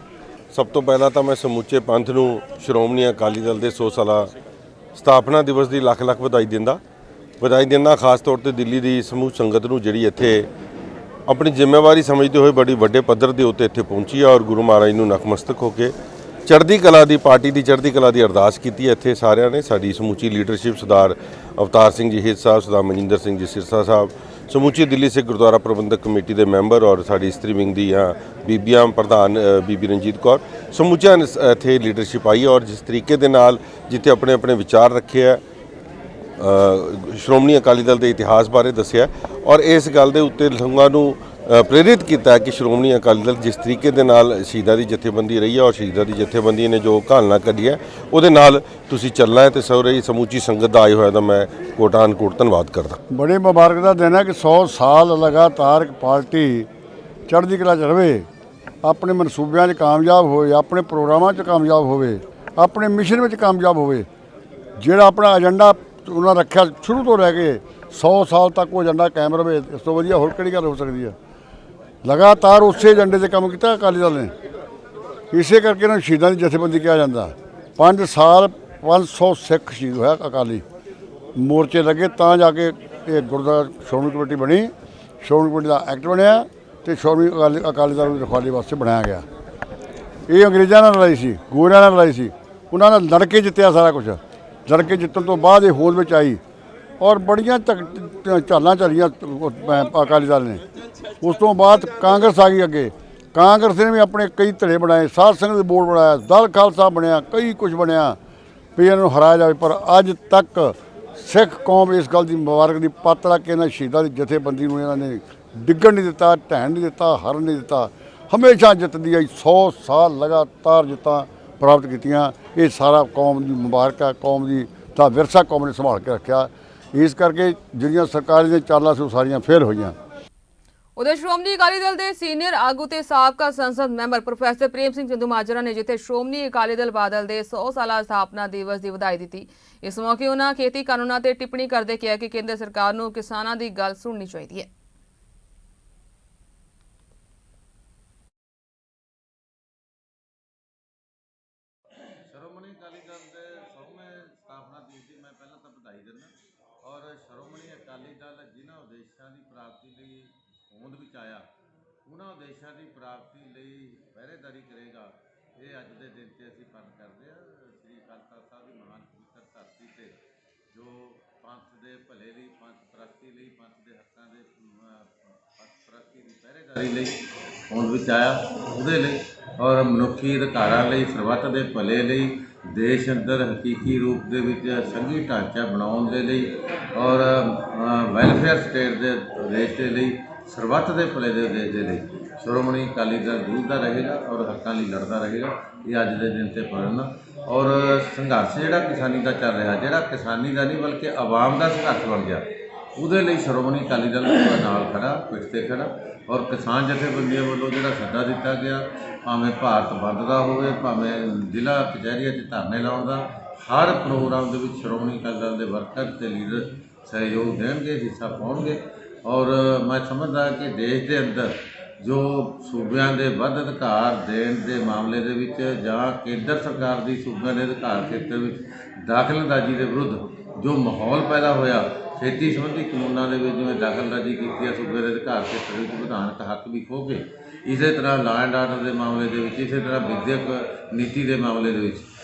E: ਸਭ ਤੋਂ ਪਹਿਲਾਂ ਤਾਂ ਮੈਂ ਸਮੁੱਚੇ ਪੰਥ ਨੂੰ ਸ਼੍ਰੋਮਣੀ ਅਕਾਲੀ ਦਲ ਦੇ 100 ਸਾਲਾ ਸਥਾਪਨਾ ਦਿਵਸ ਦੀ ਲੱਖ ਲੱਖ ਵਧਾਈ ਦਿੰਦਾ। ਖਾਸ ਤੌਰ ਤੇ ਦਿੱਲੀ ਦੀ ਸਮੂਹ ਸੰਗਤ ਨੂੰ ਜਿਹੜੀ ਇੱਥੇ ਆਪਣੀ ਜ਼ਿੰਮੇਵਾਰੀ ਸਮਝਦੇ ਹੋਏ ਬੜੀ ਵੱਡੇ ਪੱਧਰ ਦੇ ਉੱਤੇ ਇੱਥੇ ਪਹੁੰਚੀ ਹੈ, ਔਰ ਗੁਰੂ ਮਹਾਰਾਜ ਨੂੰ ਨਤਮਸਤਕ ਹੋ ਕੇ ਚੜ੍ਹਦੀ ਕਲਾ ਦੀ, ਪਾਰਟੀ ਦੀ ਚੜ੍ਹਦੀ ਕਲਾ ਦੀ ਅਰਦਾਸ ਕੀਤੀ ਹੈ। ਇੱਥੇ ਸਾਰਿਆਂ ਨੇ, ਸਾਡੀ ਸਮੁੱਚੀ ਲੀਡਰਸ਼ਿਪ, ਸਰਦਾਰ ਅਵਤਾਰ ਸਿੰਘ ਜੀ ਹਿੱਤ ਸਾਹਿਬ, ਸਰਦਾਰ ਮਨਜਿੰਦਰ ਸਿੰਘ ਜੀ ਸਿਰਸਾ ਸਾਹਿਬ, ਸਮੁੱਚੀ ਦਿੱਲੀ ਸਿੱਖ ਗੁਰਦੁਆਰਾ ਪ੍ਰਬੰਧਕ ਕਮੇਟੀ ਦੇ ਮੈਂਬਰ ਔਰ ਸਾਡੀ ਇਸਤਰੀ ਵਿੰਗ ਦੀਆਂ ਬੀਬੀਆਂ ਪ੍ਰਧਾਨ ਬੀਬੀ ਰਣਜੀਤ ਕੌਰ ਸਮੁੱਚਿਆਂ ਨੇ ਇੱਥੇ ਲੀਡਰਸ਼ਿਪ ਆਈ ਔਰ ਜਿਸ ਤਰੀਕੇ ਦੇ ਨਾਲ ਜਿੱਥੇ ਆਪਣੇ ਆਪਣੇ ਵਿਚਾਰ ਰੱਖੇ ਆ ਸ਼੍ਰੋਮਣੀ ਅਕਾਲੀ ਦਲ ਦੇ ਇਤਿਹਾਸ ਬਾਰੇ ਦੱਸਿਆ ਔਰ ਇਸ ਗੱਲ ਦੇ ਉੱਤੇ ਲੋਕਾਂ ਨੂੰ ਪ੍ਰੇਰਿਤ ਕੀਤਾ ਕਿ ਸ਼੍ਰੋਮਣੀ ਅਕਾਲੀ ਦਲ ਜਿਸ ਤਰੀਕੇ ਦੇ ਨਾਲ ਸ਼ਹੀਦਾਂ ਦੀ ਜਥੇਬੰਦੀ ਰਹੀ ਹੈ ਔਰ ਸ਼ਹੀਦਾਂ ਦੀ ਜਥੇਬੰਦੀ ਨੇ ਜੋ ਘਾਲਣਾ ਕੱਢੀ ਹੈ ਉਹਦੇ ਨਾਲ ਤੁਸੀਂ ਚੱਲਣਾ ਹੈ ਤੇ ਸਹੁਰੇ ਸਮੁੱਚੀ ਸੰਗਤ ਦਾ ਆਏ ਹੋਇਆ ਦਾ ਮੈਂ ਕੋਟਾਨ ਕੋਟ ਧੰਨਵਾਦ ਕਰਦਾ।
B: बड़े मुबारक का दिन है कि 100 साल लगातार एक पार्टी चढ़दी कला च रहे, अपने मनसूबियां च कामयाब होए, अपने प्रोग्रामां च कामयाब होए, अपने मिशन में कामयाब होए। ਜਿਹੜਾ अपना एजेंडा ਉਹਨਾਂ ਰੱਖਿਆ ਸ਼ੁਰੂ ਤੋਂ ਲੈ ਕੇ 100 ਸਾਲ ਤੱਕ ਉਹ ਏਜੰਡਾ ਕਾਇਮ ਰਵੇ, ਇਸ ਤੋਂ ਵਧੀਆ ਹੋਰ ਕਿਹੜੀ ਗੱਲ ਹੋ ਸਕਦੀ ਹੈ। ਲਗਾਤਾਰ ਉਸੇ ਏਜੰਡੇ 'ਤੇ ਕੰਮ ਕੀਤਾ ਅਕਾਲੀ ਦਲ ਨੇ, ਇਸੇ ਕਰਕੇ ਇਹਨਾਂ ਨੂੰ ਸ਼ਹੀਦਾਂ ਦੀ ਜਥੇਬੰਦੀ ਕਿਹਾ ਜਾਂਦਾ। 5 ਸਾਲ 500 ਸਿੱਖ ਸ਼ਹੀਦ ਹੋਇਆ ਅਕਾਲੀ ਮੋਰਚੇ ਲੱਗੇ ਤਾਂ ਜਾ ਕੇ ਇਹ ਗੁਰਦੁਆਰਾ ਸ਼੍ਰੋਮਣੀ ਕਮੇਟੀ ਬਣੀ, ਸ਼੍ਰੋਮਣੀ ਕਮੇਟੀ ਦਾ ਐਕਟ ਬਣਿਆ ਤੇ ਸ਼੍ਰੋਮਣੀ ਅਕਾਲੀ ਦਲ ਦੀ ਰਖਵਾਲੀ ਵਾਸਤੇ ਬਣਾਇਆ ਗਿਆ। ਇਹ ਅੰਗਰੇਜ਼ਾਂ ਨਾਲ ਲੜਾਈ ਸੀ, ਗੋਰਿਆਂ ਨਾਲ ਲੜਾਈ ਸੀ, ਉਹਨਾਂ ਨਾਲ ਲੜ ਕੇ ਜਿੱਤਿਆ ਸਾਰਾ ਕੁਝ। ਲੜ ਕੇ ਜਿੱਤਣ ਤੋਂ ਬਾਅਦ ਇਹ ਹੋਂਦ ਵਿੱਚ ਆਈ ਔਰ ਬੜੀਆਂ ਝਾਲਾਂ ਝਾਲੀਆਂ ਅਕਾਲੀ ਦਲ ਨੇ। ਉਸ ਤੋਂ ਬਾਅਦ ਕਾਂਗਰਸ ਆ ਗਈ ਅੱਗੇ, ਕਾਂਗਰਸ ਨੇ ਵੀ ਆਪਣੇ ਕਈ ਧੜੇ ਬਣਾਏ, ਸਾਧ ਸੰਗਤ ਦੇ ਬੋਰਡ ਬਣਾਇਆ, ਦਲ ਖਾਲਸਾ ਬਣਿਆ, ਕਈ ਕੁਝ ਬਣਿਆ ਵੀ ਇਹਨਾਂ ਨੂੰ ਹਰਾਇਆ ਜਾਵੇ। ਪਰ ਅੱਜ ਤੱਕ ਸਿੱਖ ਕੌਮ ਇਸ ਗੱਲ ਦੀ ਮੁਬਾਰਕ ਦੀ ਪਾਤਰ ਆ ਕਿ ਇਹਨਾਂ ਸ਼ਹੀਦਾਂ ਦੀ ਜਥੇਬੰਦੀ ਨੂੰ ਇਹਨਾਂ ਨੇ ਡਿੱਗਣ ਨਹੀਂ ਦਿੱਤਾ, ਢਹਿਣ ਨਹੀਂ ਦਿੱਤਾ, ਹਰਨ ਨਹੀਂ ਦਿੱਤਾ, ਹਮੇਸ਼ਾ ਜਿੱਤਦੀ ਆਈ। 100 ਸਾਲ ਲਗਾਤਾਰ ਜਿੱਤਾਂ ਪ੍ਰਾਪਤ ਕੀਤੀਆਂ। ਇਹ ਸਾਰਾ ਕੌਮ ਦੀ ਮੁਬਾਰਕ ਹੈ, ਕੌਮ ਦੀ ਦਾ ਵਿਰਸਾ ਕੌਮ ਨੇ ਸੰਭਾਲ ਕੇ ਰੱਖਿਆ। ਇਸ ਕਰਕੇ ਜਿਹੜੀਆਂ ਸਰਕਾਰ ਦੀਆਂ ਚਾਲਾਂ ਸੀ ਉਹ ਸਾਰੀਆਂ ਫੇਲ ਹੋਈਆਂ।
A: ਉਧਰ ਸ਼੍ਰੋਮਣੀ ਅਕਾਲੀ ਦਲ ਦੇ ਸੀਨੀਅਰ ਆਗੂ ਤੇ ਸਾਬਕਾ ਸੰਸਦ ਮੈਂਬਰ ਪ੍ਰੋਫੈਸਰ ਪ੍ਰੇਮ ਸਿੰਘ ਚੰਦੂਮਾਜਰਾ ਨੇ ਜਿੱਥੇ ਸ਼੍ਰੋਮਣੀ ਅਕਾਲੀ ਦਲ ਬਾਦਲ ਦੇ 100 ਸਾਲਾ ਸਥਾਪਨਾ ਦਿਵਸ ਦੀ ਵਧਾਈ ਦਿੱਤੀ। ਇਸ ਮੌਕੇ ਉਹਨਾਂ ਖੇਤੀ ਕਾਨੂੰਨਾਂ ਤੇ ਟਿੱਪਣੀ ਕਰਦੇ ਕਿਹਾ ਕਿ ਕੇਂਦਰ ਸਰਕਾਰ ਨੂੰ ਕਿਸਾਨਾਂ ਦੀ ਗੱਲ ਸੁਣਨੀ ਚਾਹੀਦੀ ਹੈ।
F: ਸ਼੍ਰੋਮਣੀ ਅਕਾਲੀ ਦਲ ਦੇ 100ਵੇਂ ਸਥਾਪਨਾ ਦਿਵਸ ਦੀ ਮੈਂ ਪਹਿਲਾਂ ਤਾਂ ਵਧਾਈ ਦਿੰਦਾ ਔਰ ਸ਼੍ਰੋਮਣੀ ਅਕਾਲੀ ਦਲ ਜਿਨ੍ਹਾਂ ਉਦੇਸ਼ਾਂ ਦੀ ਪ੍ਰਾਪਤੀ ਲਈ ਹੋਂਦ ਵਿੱਚ ਆਇਆ, ਉਹਨਾਂ ਉਦੇਸ਼ਾਂ ਦੀ ਪ੍ਰਾਪਤੀ ਲਈ ਪਹਿਰੇਦਾਰੀ ਕਰੇਗਾ। ਇਹ ਅੱਜ ਦੇ ਦਿਨ 'ਤੇ ਅਸੀਂ ਪੰਥ ਕਰਦੇ ਹਾਂ। ਸ੍ਰੀ ਅਕਾਲ ਤਖ਼ਤ ਸਾਹਿਬ ਦੀ ਮਹਾਨ ਪਵਿੱਤਰ ਧਰਤੀ 'ਤੇ ਜੋ ਪੰਥ ਦੇ ਭਲੇ ਲਈ, ਪੰਥ ਪ੍ਰਸਤੀ ਲਈ, ਪੰਥ ਦੇ ਹੱਕਾਂ ਦੇ ਪੰਥ ਪ੍ਰਸਤੀ ਦੀ ਪਹਿਰੇਦਾਰੀ ਲਈ ਹੋਂਦ ਵਿੱਚ ਆਇਆ, ਉਹਦੇ ਲਈ ਔਰ ਮਨੁੱਖੀ ਅਧਿਕਾਰਾਂ ਲਈ, ਸਰਬੱਤ ਦੇ ਭਲੇ ਲਈ, ਦੇਸ਼ ਅੰਦਰ ਹਕੀਕੀ ਰੂਪ ਦੇ ਵਿੱਚ ਸੰਘੀ ਢਾਂਚਾ ਬਣਾਉਣ ਦੇ ਲਈ ਔਰ ਵੈਲਫੇਅਰ ਸਟੇਟ ਦੇ ਉਦੇਸ਼ ਦੇ ਲਈ, ਸਰਬੱਤ ਦੇ ਭਲੇ ਦੇ ਉਦੇਸ਼ ਦੇ ਲਈ ਸ਼੍ਰੋਮਣੀ ਅਕਾਲੀ ਦਲ ਜੂਝਦਾ ਰਹੇਗਾ ਔਰ ਹੱਕਾਂ ਲਈ ਲੜਦਾ ਰਹੇਗਾ। ਇਹ ਅੱਜ ਦੇ ਦਿਨ 'ਤੇ ਪੜ੍ਹਨਾ ਔਰ ਸੰਘਰਸ਼ ਜਿਹੜਾ ਕਿਸਾਨੀ ਦਾ ਚੱਲ ਰਿਹਾ, ਜਿਹੜਾ ਕਿਸਾਨੀ ਦਾ ਨਹੀਂ ਬਲਕਿ ਆਵਾਮ ਦਾ ਸੰਘਰਸ਼ ਬਣ ਗਿਆ, ਉਹਦੇ ਲਈ ਸ਼੍ਰੋਮਣੀ ਅਕਾਲੀ ਦਲ ਨਾਲ ਖੜਾ, ਪਿੱਠ 'ਤੇ ਖੜਾ ਔਰ ਕਿਸਾਨ ਜਥੇਬੰਦੀਆਂ ਵੱਲੋਂ ਜਿਹੜਾ ਸੱਦਾ ਦਿੱਤਾ ਗਿਆ, ਭਾਵੇਂ ਭਾਰਤ ਬੰਦ ਦਾ ਹੋਵੇ, ਭਾਵੇਂ ਜ਼ਿਲ੍ਹਾ ਕਚਹਿਰੀਆਂ 'ਚ ਧਰਨੇ ਲਾਉਣ ਦਾ, ਹਰ ਪ੍ਰੋਗਰਾਮ ਦੇ ਵਿੱਚ ਸ਼੍ਰੋਮਣੀ ਅਕਾਲੀ ਦਲ ਦੇ ਵਰਕਰ ਤੇ ਲੀਡਰ ਸਹਿਯੋਗ ਦੇਣਗੇ, ਹਿੱਸਾ ਪਾਉਣਗੇ। ਔਰ ਮੈਂ ਸਮਝਦਾ ਕਿ ਦੇਸ਼ ਦੇ ਅੰਦਰ ਜੋ ਸੂਬਿਆਂ ਦੇ ਵੱਧ ਅਧਿਕਾਰ ਦੇਣ ਦੇ ਮਾਮਲੇ ਦੇ ਵਿੱਚ ਜਾਂ ਕੇਂਦਰ ਸਰਕਾਰ ਦੀ ਸੂਬਿਆਂ ਦੇ ਅਧਿਕਾਰ ਖੇਤਰ ਵਿੱਚ ਦਖਲਅੰਦਾਜ਼ੀ ਦੇ ਵਿਰੁੱਧ ਜੋ ਮਾਹੌਲ ਪੈਦਾ ਹੋਇਆ, ਖੇਤੀ ਸੰਬੰਧੀ ਕਾਨੂੰਨਾਂ ਦੇ ਵਿੱਚ ਜਿਵੇਂ ਦਖਲਅੰਦਾਜ਼ੀ ਕੀਤੀ ਹੈ ਸੂਬੇ ਦੇ ਅਧਿਕਾਰ ਖੇਤਰ ਵਿੱਚ ਵਿਧਾਨਕ ਹੱਕ ਵੀ ਖੋਹ ਕੇ, ਇਸੇ ਤਰ੍ਹਾਂ ਲਾਅ ਐਂਡ ਆਰਡਰ ਦੇ ਮਾਮਲੇ ਦੇ ਵਿੱਚ, ਇਸੇ ਤਰ੍ਹਾਂ ਵਿਦਿਅਕ ਨੀਤੀ ਦੇ ਮਾਮਲੇ ਦੇ ਵਿੱਚ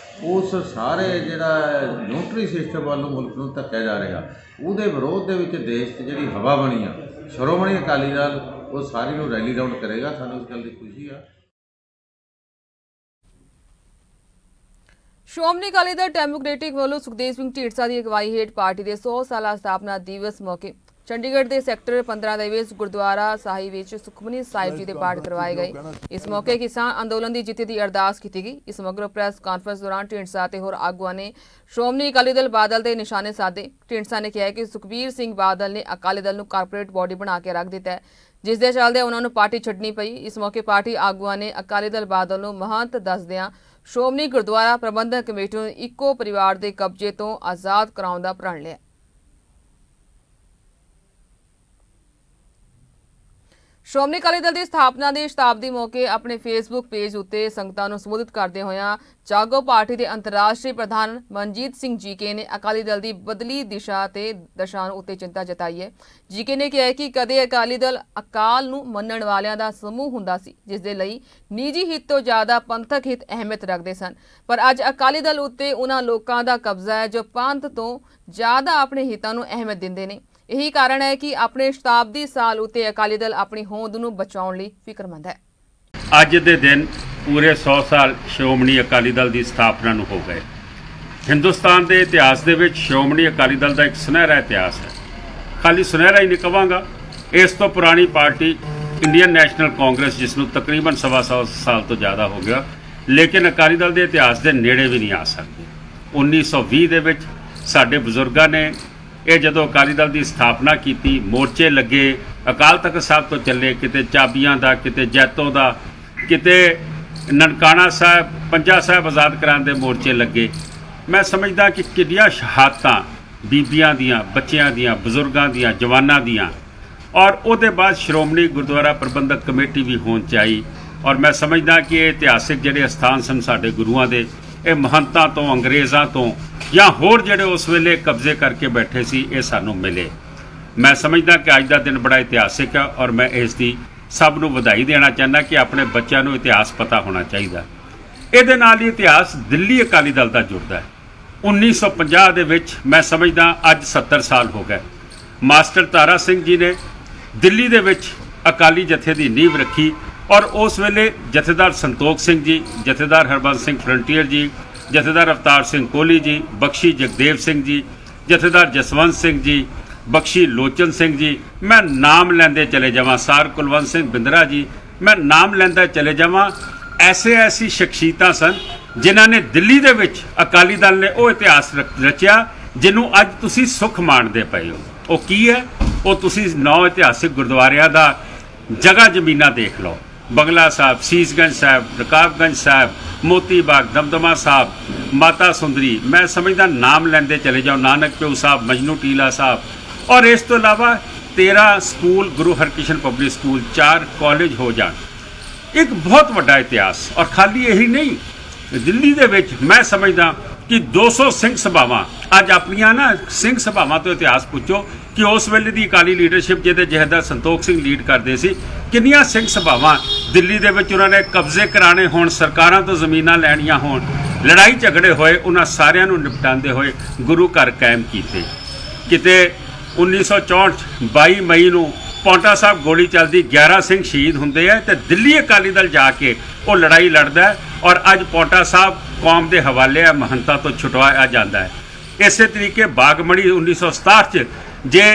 F: ਉਸ ਸਾਰੇ ਜਿਹੜਾ ਯੂਨਿਟਰੀ ਸਿਸਟਮ ਵੱਲੋਂ ਮੁਲਕ ਨੂੰ ਧੱਕਿਆ ਜਾ ਰਿਹਾ, ਉਹਦੇ ਵਿਰੋਧ ਦੇ ਵਿੱਚ ਦੇਸ਼ 'ਚ ਜਿਹੜੀ ਹਵਾ ਬਣੀ ਆ, ਸ਼੍ਰੋਮਣੀ ਅਕਾਲੀ ਦਲ ਉਹ ਸਾਰੀ ਨੂੰ ਰੈਲੀ ਰਾਊਂਡ ਕਰੇਗਾ। ਸਾਨੂੰ ਇਸ ਗੱਲ ਦੀ ਖੁਸ਼ੀ ਆ।
A: ਸ਼੍ਰੋਮਣੀ ਅਕਾਲੀ ਦਲ ਡੈਮੋਕ੍ਰੈਟਿਕ ਵੱਲੋਂ ਸੁਖਦੇਵ ਸਿੰਘ ਢੀਂਡਸਾ ਦੀ ਅਗਵਾਈ ਹੇਠ ਪਾਰਟੀ ਦੇ 100 ਸਾਲਾ ਸਥਾਪਨਾ ਦਿਵਸ ਮੌਕੇ ਚੰਡੀਗੜ੍ਹ ਦੇ ਸੈਕਟਰ 15 ਦੇ ਵਿੱਚ ਗੁਰਦੁਆਰਾ ਸਾਹਿਬ ਵਿੱਚ ਸੁਖਮਨੀ ਸਾਹਿਬ ਜੀ ਦੇ ਪਾਠ ਕਰਵਾਏ ਗਏ। ਇਸ ਮੌਕੇ ਕਿਸਾਨ ਅੰਦੋਲਨ ਦੀ ਜਿੱਤ ਦੀ ਅਰਦਾਸ ਕੀਤੀ ਗਈ। ਇਸ ਮਗਰੋਂ ਪ੍ਰੈਸ ਕਾਨਫਰੰਸ ਦੌਰਾਨ ਢੀਂਡਸਾ ਤੇ ਹੋਰ ਆਗੂਆਂ ਨੇ ਸ਼੍ਰੋਮਣੀ ਅਕਾਲੀ ਦਲ ਬਾਦਲ ਦੇ ਨਿਸ਼ਾਨੇ ਸਾਧੇ। ਢੀਂਡਸਾ ਨੇ ਕਿਹਾ ਕਿ ਸੁਖਬੀਰ ਸਿੰਘ ਬਾਦਲ ਨੇ ਅਕਾਲੀ ਦਲ ਨੂੰ ਕਾਰਪੋਰੇਟ ਬੋਡੀ ਬਣਾ ਕੇ ਰੱਖ ਦਿੱਤਾ ਹੈ, ਜਿਸ ਦੇ ਚੱਲਦੇ ਉਹਨਾਂ ਨੂੰ ਪਾਰਟੀ ਛੱਡਣੀ ਪਈ। ਇਸ ਮੌਕੇ ਪਾਰਟੀ ਆਗੂਆਂ ਨੇ ਅਕਾਲੀ ਦਲ ਬਾਦਲ ਨੂੰ ਮਹੰਤ ਦੱਸਦਿਆਂ ਸ਼੍ਰੋਮਣੀ ਗੁਰਦੁਆਰਾ ਪ੍ਰਬੰਧਕ ਕਮੇਟੀ ਨੂੰ ਇੱਕੋ ਪਰਿਵਾਰ ਦੇ ਕਬਜ਼ੇ ਤੋਂ ਆਜ਼ਾਦ ਕਰਾਉਣ ਦਾ ਪ੍ਰਣ ਲਿਆ। ਸ਼੍ਰੋਮਣੀ ਅਕਾਲੀ ਦਲ ਦੀ ਸਥਾਪਨਾ ਦੀ ਸ਼ਤਾਬਦੀ ਮੌਕੇ ਆਪਣੇ ਫੇਸਬੁੱਕ ਪੇਜ ਉੱਤੇ ਸੰਗਤਾਂ ਨੂੰ ਸੰਬੋਧਿਤ ਕਰਦੇ ਹੋਇਆਂ ਜਾਗੋ ਪਾਰਟੀ ਦੇ ਅੰਤਰਰਾਸ਼ਟਰੀ ਪ੍ਰਧਾਨ ਮਨਜੀਤ ਸਿੰਘ ਜੀਕੇ ਨੇ ਅਕਾਲੀ ਦਲ ਦੀ ਬਦਲੀ ਦਿਸ਼ਾ ਤੇ ਦਸ਼ਾ ਉੱਤੇ ਚਿੰਤਾ ਜਤਾਈ ਹੈ। ਜੀਕੇ ਨੇ ਕਿਹਾ ਕਿ ਕਦੇ ਅਕਾਲੀ ਦਲ ਅਕਾਲ ਨੂੰ ਮੰਨਣ ਵਾਲਿਆਂ ਦਾ ਸਮੂਹ ਹੁੰਦਾ ਸੀ, ਜਿਸ ਦੇ ਲਈ ਨਿੱਜੀ ਹਿੱਤ ਤੋਂ ਜ਼ਿਆਦਾ ਪੰਥਕ ਹਿੱਤ ਅਹਿਮੀਅਤ ਰੱਖਦੇ ਸਨ, ਪਰ ਅੱਜ ਅਕਾਲੀ ਦਲ ਉੱਤੇ ਉਹਨਾਂ ਲੋਕਾਂ ਦਾ ਕਬਜ਼ਾ ਹੈ ਜੋ ਪੰਥ ਤੋਂ ਜ਼ਿਆਦਾ ਆਪਣੇ ਹਿੱਤਾਂ ਨੂੰ ਅਹਿਮੀਅਤ ਦਿੰਦੇ ਨੇ। ਇਹੀ ਕਾਰਨ ਹੈ ਕਿ ਆਪਣੇ ਸ਼ਤਾਬਦੀ ਸਾਲ ਉਤੇ ਅਕਾਲੀ ਦਲ ਆਪਣੀ ਹੋਂਦ ਨੂੰ ਬਚਾਉਣ ਲਈ ਫਿਕਰਮੰਦ ਹੈ।
C: ਅੱਜ ਦੇ ਦਿਨ ਪੂਰੇ 100 ਸਾਲ ਸ਼੍ਰੋਮਣੀ ਅਕਾਲੀ ਦਲ ਦੀ ਸਥਾਪਨਾ ਨੂੰ ਹੋ ਗਏ। ਹਿੰਦੁਸਤਾਨ ਦੇ ਇਤਿਹਾਸ ਦੇ ਵਿੱਚ ਸ਼੍ਰੋਮਣੀ ਅਕਾਲੀ ਦਲ ਦਾ ਇੱਕ ਸੁਨਹਿਰਾ ਇਤਿਹਾਸ ਹੈ। ਖਾਲੀ ਸੁਨਹਿਰਾ ਹੀ ਨਹੀਂ ਕਹਾਂਗਾ, ਇਸ ਤੋਂ ਪੁਰਾਣੀ ਪਾਰਟੀ ਇੰਡੀਅਨ ਨੈਸ਼ਨਲ ਕਾਂਗਰਸ, ਜਿਸ ਨੂੰ ਤਕਰੀਬਨ 125 ਸਾਲ ਤੋਂ ਜ਼ਿਆਦਾ ਹੋ ਗਿਆ, ਲੇਕਿਨ ਅਕਾਲੀ ਦਲ ਦੇ ਇਤਿਹਾਸ ਦੇ ਨੇੜੇ ਵੀ ਨਹੀਂ ਆ ਸਕਦੇ। 1920 ਦੇ ਵਿੱਚ ਸਾਡੇ ਬਜ਼ੁਰਗਾਂ ਨੇ ਇਹ ਜਦੋਂ ਅਕਾਲੀ ਦਲ ਦੀ ਸਥਾਪਨਾ ਕੀਤੀ, ਮੋਰਚੇ ਲੱਗੇ, ਅਕਾਲ ਤਖਤ ਸਾਹਿਬ ਤੋਂ ਚੱਲੇ, ਕਿਤੇ ਚਾਬੀਆਂ ਦਾ, ਕਿਤੇ ਜੈਤੋਂ ਦਾ, ਕਿਤੇ ਨਨਕਾਣਾ ਸਾਹਿਬ, ਪੰਜਾ ਸਾਹਿਬ ਆਜ਼ਾਦ ਕਰਾਉਣ ਦੇ ਮੋਰਚੇ ਲੱਗੇ। ਮੈਂ ਸਮਝਦਾ ਕਿ ਕਿੰਨੀਆਂ ਸ਼ਹਾਦਤਾਂ ਬੀਬੀਆਂ ਦੀਆਂ, ਬੱਚਿਆਂ ਦੀਆਂ, ਬਜ਼ੁਰਗਾਂ ਦੀਆਂ, ਜਵਾਨਾਂ ਦੀਆਂ, ਔਰ ਉਹਦੇ ਬਾਅਦ ਸ਼੍ਰੋਮਣੀ ਗੁਰਦੁਆਰਾ ਪ੍ਰਬੰਧਕ ਕਮੇਟੀ ਵੀ ਹੋਣ 'ਚ ਆਈ। ਔਰ ਮੈਂ ਸਮਝਦਾ ਕਿ ਇਹ ਇਤਿਹਾਸਿਕ ਜਿਹੜੇ ਅਸਥਾਨ ਸਨ ਸਾਡੇ ਗੁਰੂਆਂ ਦੇ, ਇਹ ਮਹੰਤਾਂ ਤੋਂ, ਅੰਗਰੇਜ਼ਾਂ ਤੋਂ ਜਾਂ ਹੋਰ ਜਿਹੜੇ ਉਸ ਵੇਲੇ ਕਬਜ਼ੇ ਕਰਕੇ ਬੈਠੇ ਸੀ, ਇਹ ਸਾਨੂੰ ਮਿਲੇ। ਮੈਂ ਸਮਝਦਾ ਕਿ ਅੱਜ ਦਾ ਦਿਨ ਬੜਾ ਇਤਿਹਾਸਿਕ ਹੈ ਔਰ ਮੈਂ ਇਸ ਦੀ ਸਭ ਨੂੰ ਵਧਾਈ ਦੇਣਾ ਚਾਹੁੰਦਾ ਕਿ ਆਪਣੇ ਬੱਚਿਆਂ ਨੂੰ ਇਤਿਹਾਸ ਪਤਾ ਹੋਣਾ ਚਾਹੀਦਾ। ਇਹਦੇ ਨਾਲ ਹੀ ਇਤਿਹਾਸ ਦਿੱਲੀ ਅਕਾਲੀ ਦਲ ਦਾ ਜੁੜਦਾ ਹੈ। 1950 ਦੇ ਵਿੱਚ ਮੈਂ ਸਮਝਦਾ ਅੱਜ 70 ਸਾਲ ਹੋ ਗਏ। ਮਾਸਟਰ ਤਾਰਾ ਸਿੰਘ ਜੀ ਨੇ ਦਿੱਲੀ ਦੇ ਵਿੱਚ ਅਕਾਲੀ ਜਥੇ ਦੀ ਨੀਂਹ ਰੱਖੀ ਔਰ ਉਸ ਵੇਲੇ ਜਥੇਦਾਰ ਸੰਤੋਖ ਸਿੰਘ ਜੀ, ਜਥੇਦਾਰ ਹਰਬੰਸ ਸਿੰਘ ਫਰੰਟੀਅਰ ਜੀ, ਜਥੇਦਾਰ ਅਵਤਾਰ ਸਿੰਘ ਕੋਹਲੀ ਜੀ, ਬਖਸ਼ੀ ਜਗਦੇਵ ਸਿੰਘ ਜੀ, ਜਥੇਦਾਰ ਜਸਵੰਤ ਸਿੰਘ ਜੀ, ਬਖਸ਼ੀ ਲੋਚਨ ਸਿੰਘ ਜੀ, ਮੈਂ ਨਾਮ ਲੈਂਦੇ ਚਲੇ ਜਾਵਾਂ, ਸਾਰ ਕੁਲਵੰਤ ਸਿੰਘ ਬਿੰਦਰਾ ਜੀ, ਮੈਂ ਨਾਮ ਲੈਂਦਾ ਚਲੇ ਜਾਵਾਂ। ਐਸੀ ਸ਼ਖਸੀਅਤਾਂ ਸਨ ਜਿਨ੍ਹਾਂ ਨੇ ਦਿੱਲੀ ਦੇ ਵਿੱਚ ਅਕਾਲੀ ਦਲ ਨੇ ਉਹ ਇਤਿਹਾਸ ਰਚਿਆ ਜਿਹਨੂੰ ਅੱਜ ਤੁਸੀਂ ਸੁੱਖ ਮਾਣਦੇ ਪਏ ਹੋ। ਉਹ ਕੀ ਹੈ? ਉਹ ਤੁਸੀਂ 9 ਇਤਿਹਾਸਿਕ ਗੁਰਦੁਆਰਿਆਂ ਦਾ ਜਗ੍ਹਾ ਜ਼ਮੀਨਾਂ ਦੇਖ ਲਓ। ਬੰਗਲਾ ਸਾਹਿਬ, ਸੀਸਗੰਜ ਸਾਹਿਬ, ਰਕਾਬਗੰਜ ਸਾਹਿਬ, ਮੋਤੀ ਬਾਗ, ਦਮਦਮਾ ਸਾਹਿਬ, ਮਾਤਾ ਸੁੰਦਰੀ, ਮੈਂ ਸਮਝਦਾ ਨਾਮ ਲੈਂਦੇ ਚਲੇ ਜਾਓ, ਨਾਨਕ ਪਿਓ ਸਾਹਿਬ, ਮਜਨੂ ਟੀਲਾ ਸਾਹਿਬ, ਔਰ ਇਸ ਤੋਂ ਇਲਾਵਾ 13 school, Guru Harkrishan public school, 4 college ਹੋ ਜਾਣ। ਇੱਕ ਬਹੁਤ ਵੱਡਾ ਇਤਿਹਾਸ। ਔਰ ਖਾਲੀ ਇਹੀ ਨਹੀਂ, ਦਿੱਲੀ ਦੇ ਵਿੱਚ ਮੈਂ ਸਮਝਦਾ ਕਿ 200 ਸਿੰਘ ਸਭਾਵਾਂ ਅੱਜ ਆਪਣੀਆਂ ਨਾ ਸਿੰਘ ਸਭਾਵਾਂ ਤੋਂ ਇਤਿਹਾਸ ਪੁੱਛੋ ਕਿ ਉਸ ਵੇਲੇ ਦੀ ਅਕਾਲੀ ਲੀਡਰਸ਼ਿਪ ਜਿਹਦੇ ਜਥੇਦਾਰ ਸੰਤੋਖ ਸਿੰਘ ਲੀਡ ਕਰਦੇ ਸੀ, ਕਿੰਨੀਆਂ ਸਿੰਘ ਸਭਾਵਾਂ ਦਿੱਲੀ ਦੇ ਵਿੱਚ ਉਹਨਾਂ ਨੇ ਕਬਜ਼ੇ ਕਰਾਣੇ ਹੋਣ, ਸਰਕਾਰਾਂ ਤੋਂ ਜ਼ਮੀਨਾਂ ਲੈਣੀਆਂ ਹੋਣ, ਲੜਾਈ ਝਗੜੇ ਹੋਏ, ਉਹਨਾਂ ਸਾਰਿਆਂ ਨੂੰ ਨਿਪਟਾਉਂਦੇ ਹੋਏ ਗੁਰੂ ਘਰ ਕਾਇਮ ਕੀਤੇ। ਕਿਤੇ 1964 22 ਮਈ ਨੂੰ ਪੌਂਟਾ ਸਾਹਿਬ ਗੋਲੀ ਚੱਲਦੀ, 11 ਸਿੰਘ ਸ਼ਹੀਦ ਹੁੰਦੇ ਆ ਤੇ ਦਿੱਲੀ ਅਕਾਲੀ ਦਲ ਜਾ ਕੇ ਉਹ ਲੜਾਈ ਲੜਦਾ ਔਰ ਅੱਜ ਪੌਂਟਾ ਸਾਹਿਬ ਕੌਮ ਦੇ ਹਵਾਲੇ ਆ, ਮਹੰਤਾਂ ਤੋਂ ਛੁਟਵਾਇਆ ਜਾਂਦਾ ਹੈ। ਇਸੇ ਤਰੀਕੇ ਬਾਗਮੜੀ 1967 'ਚ ਜੇ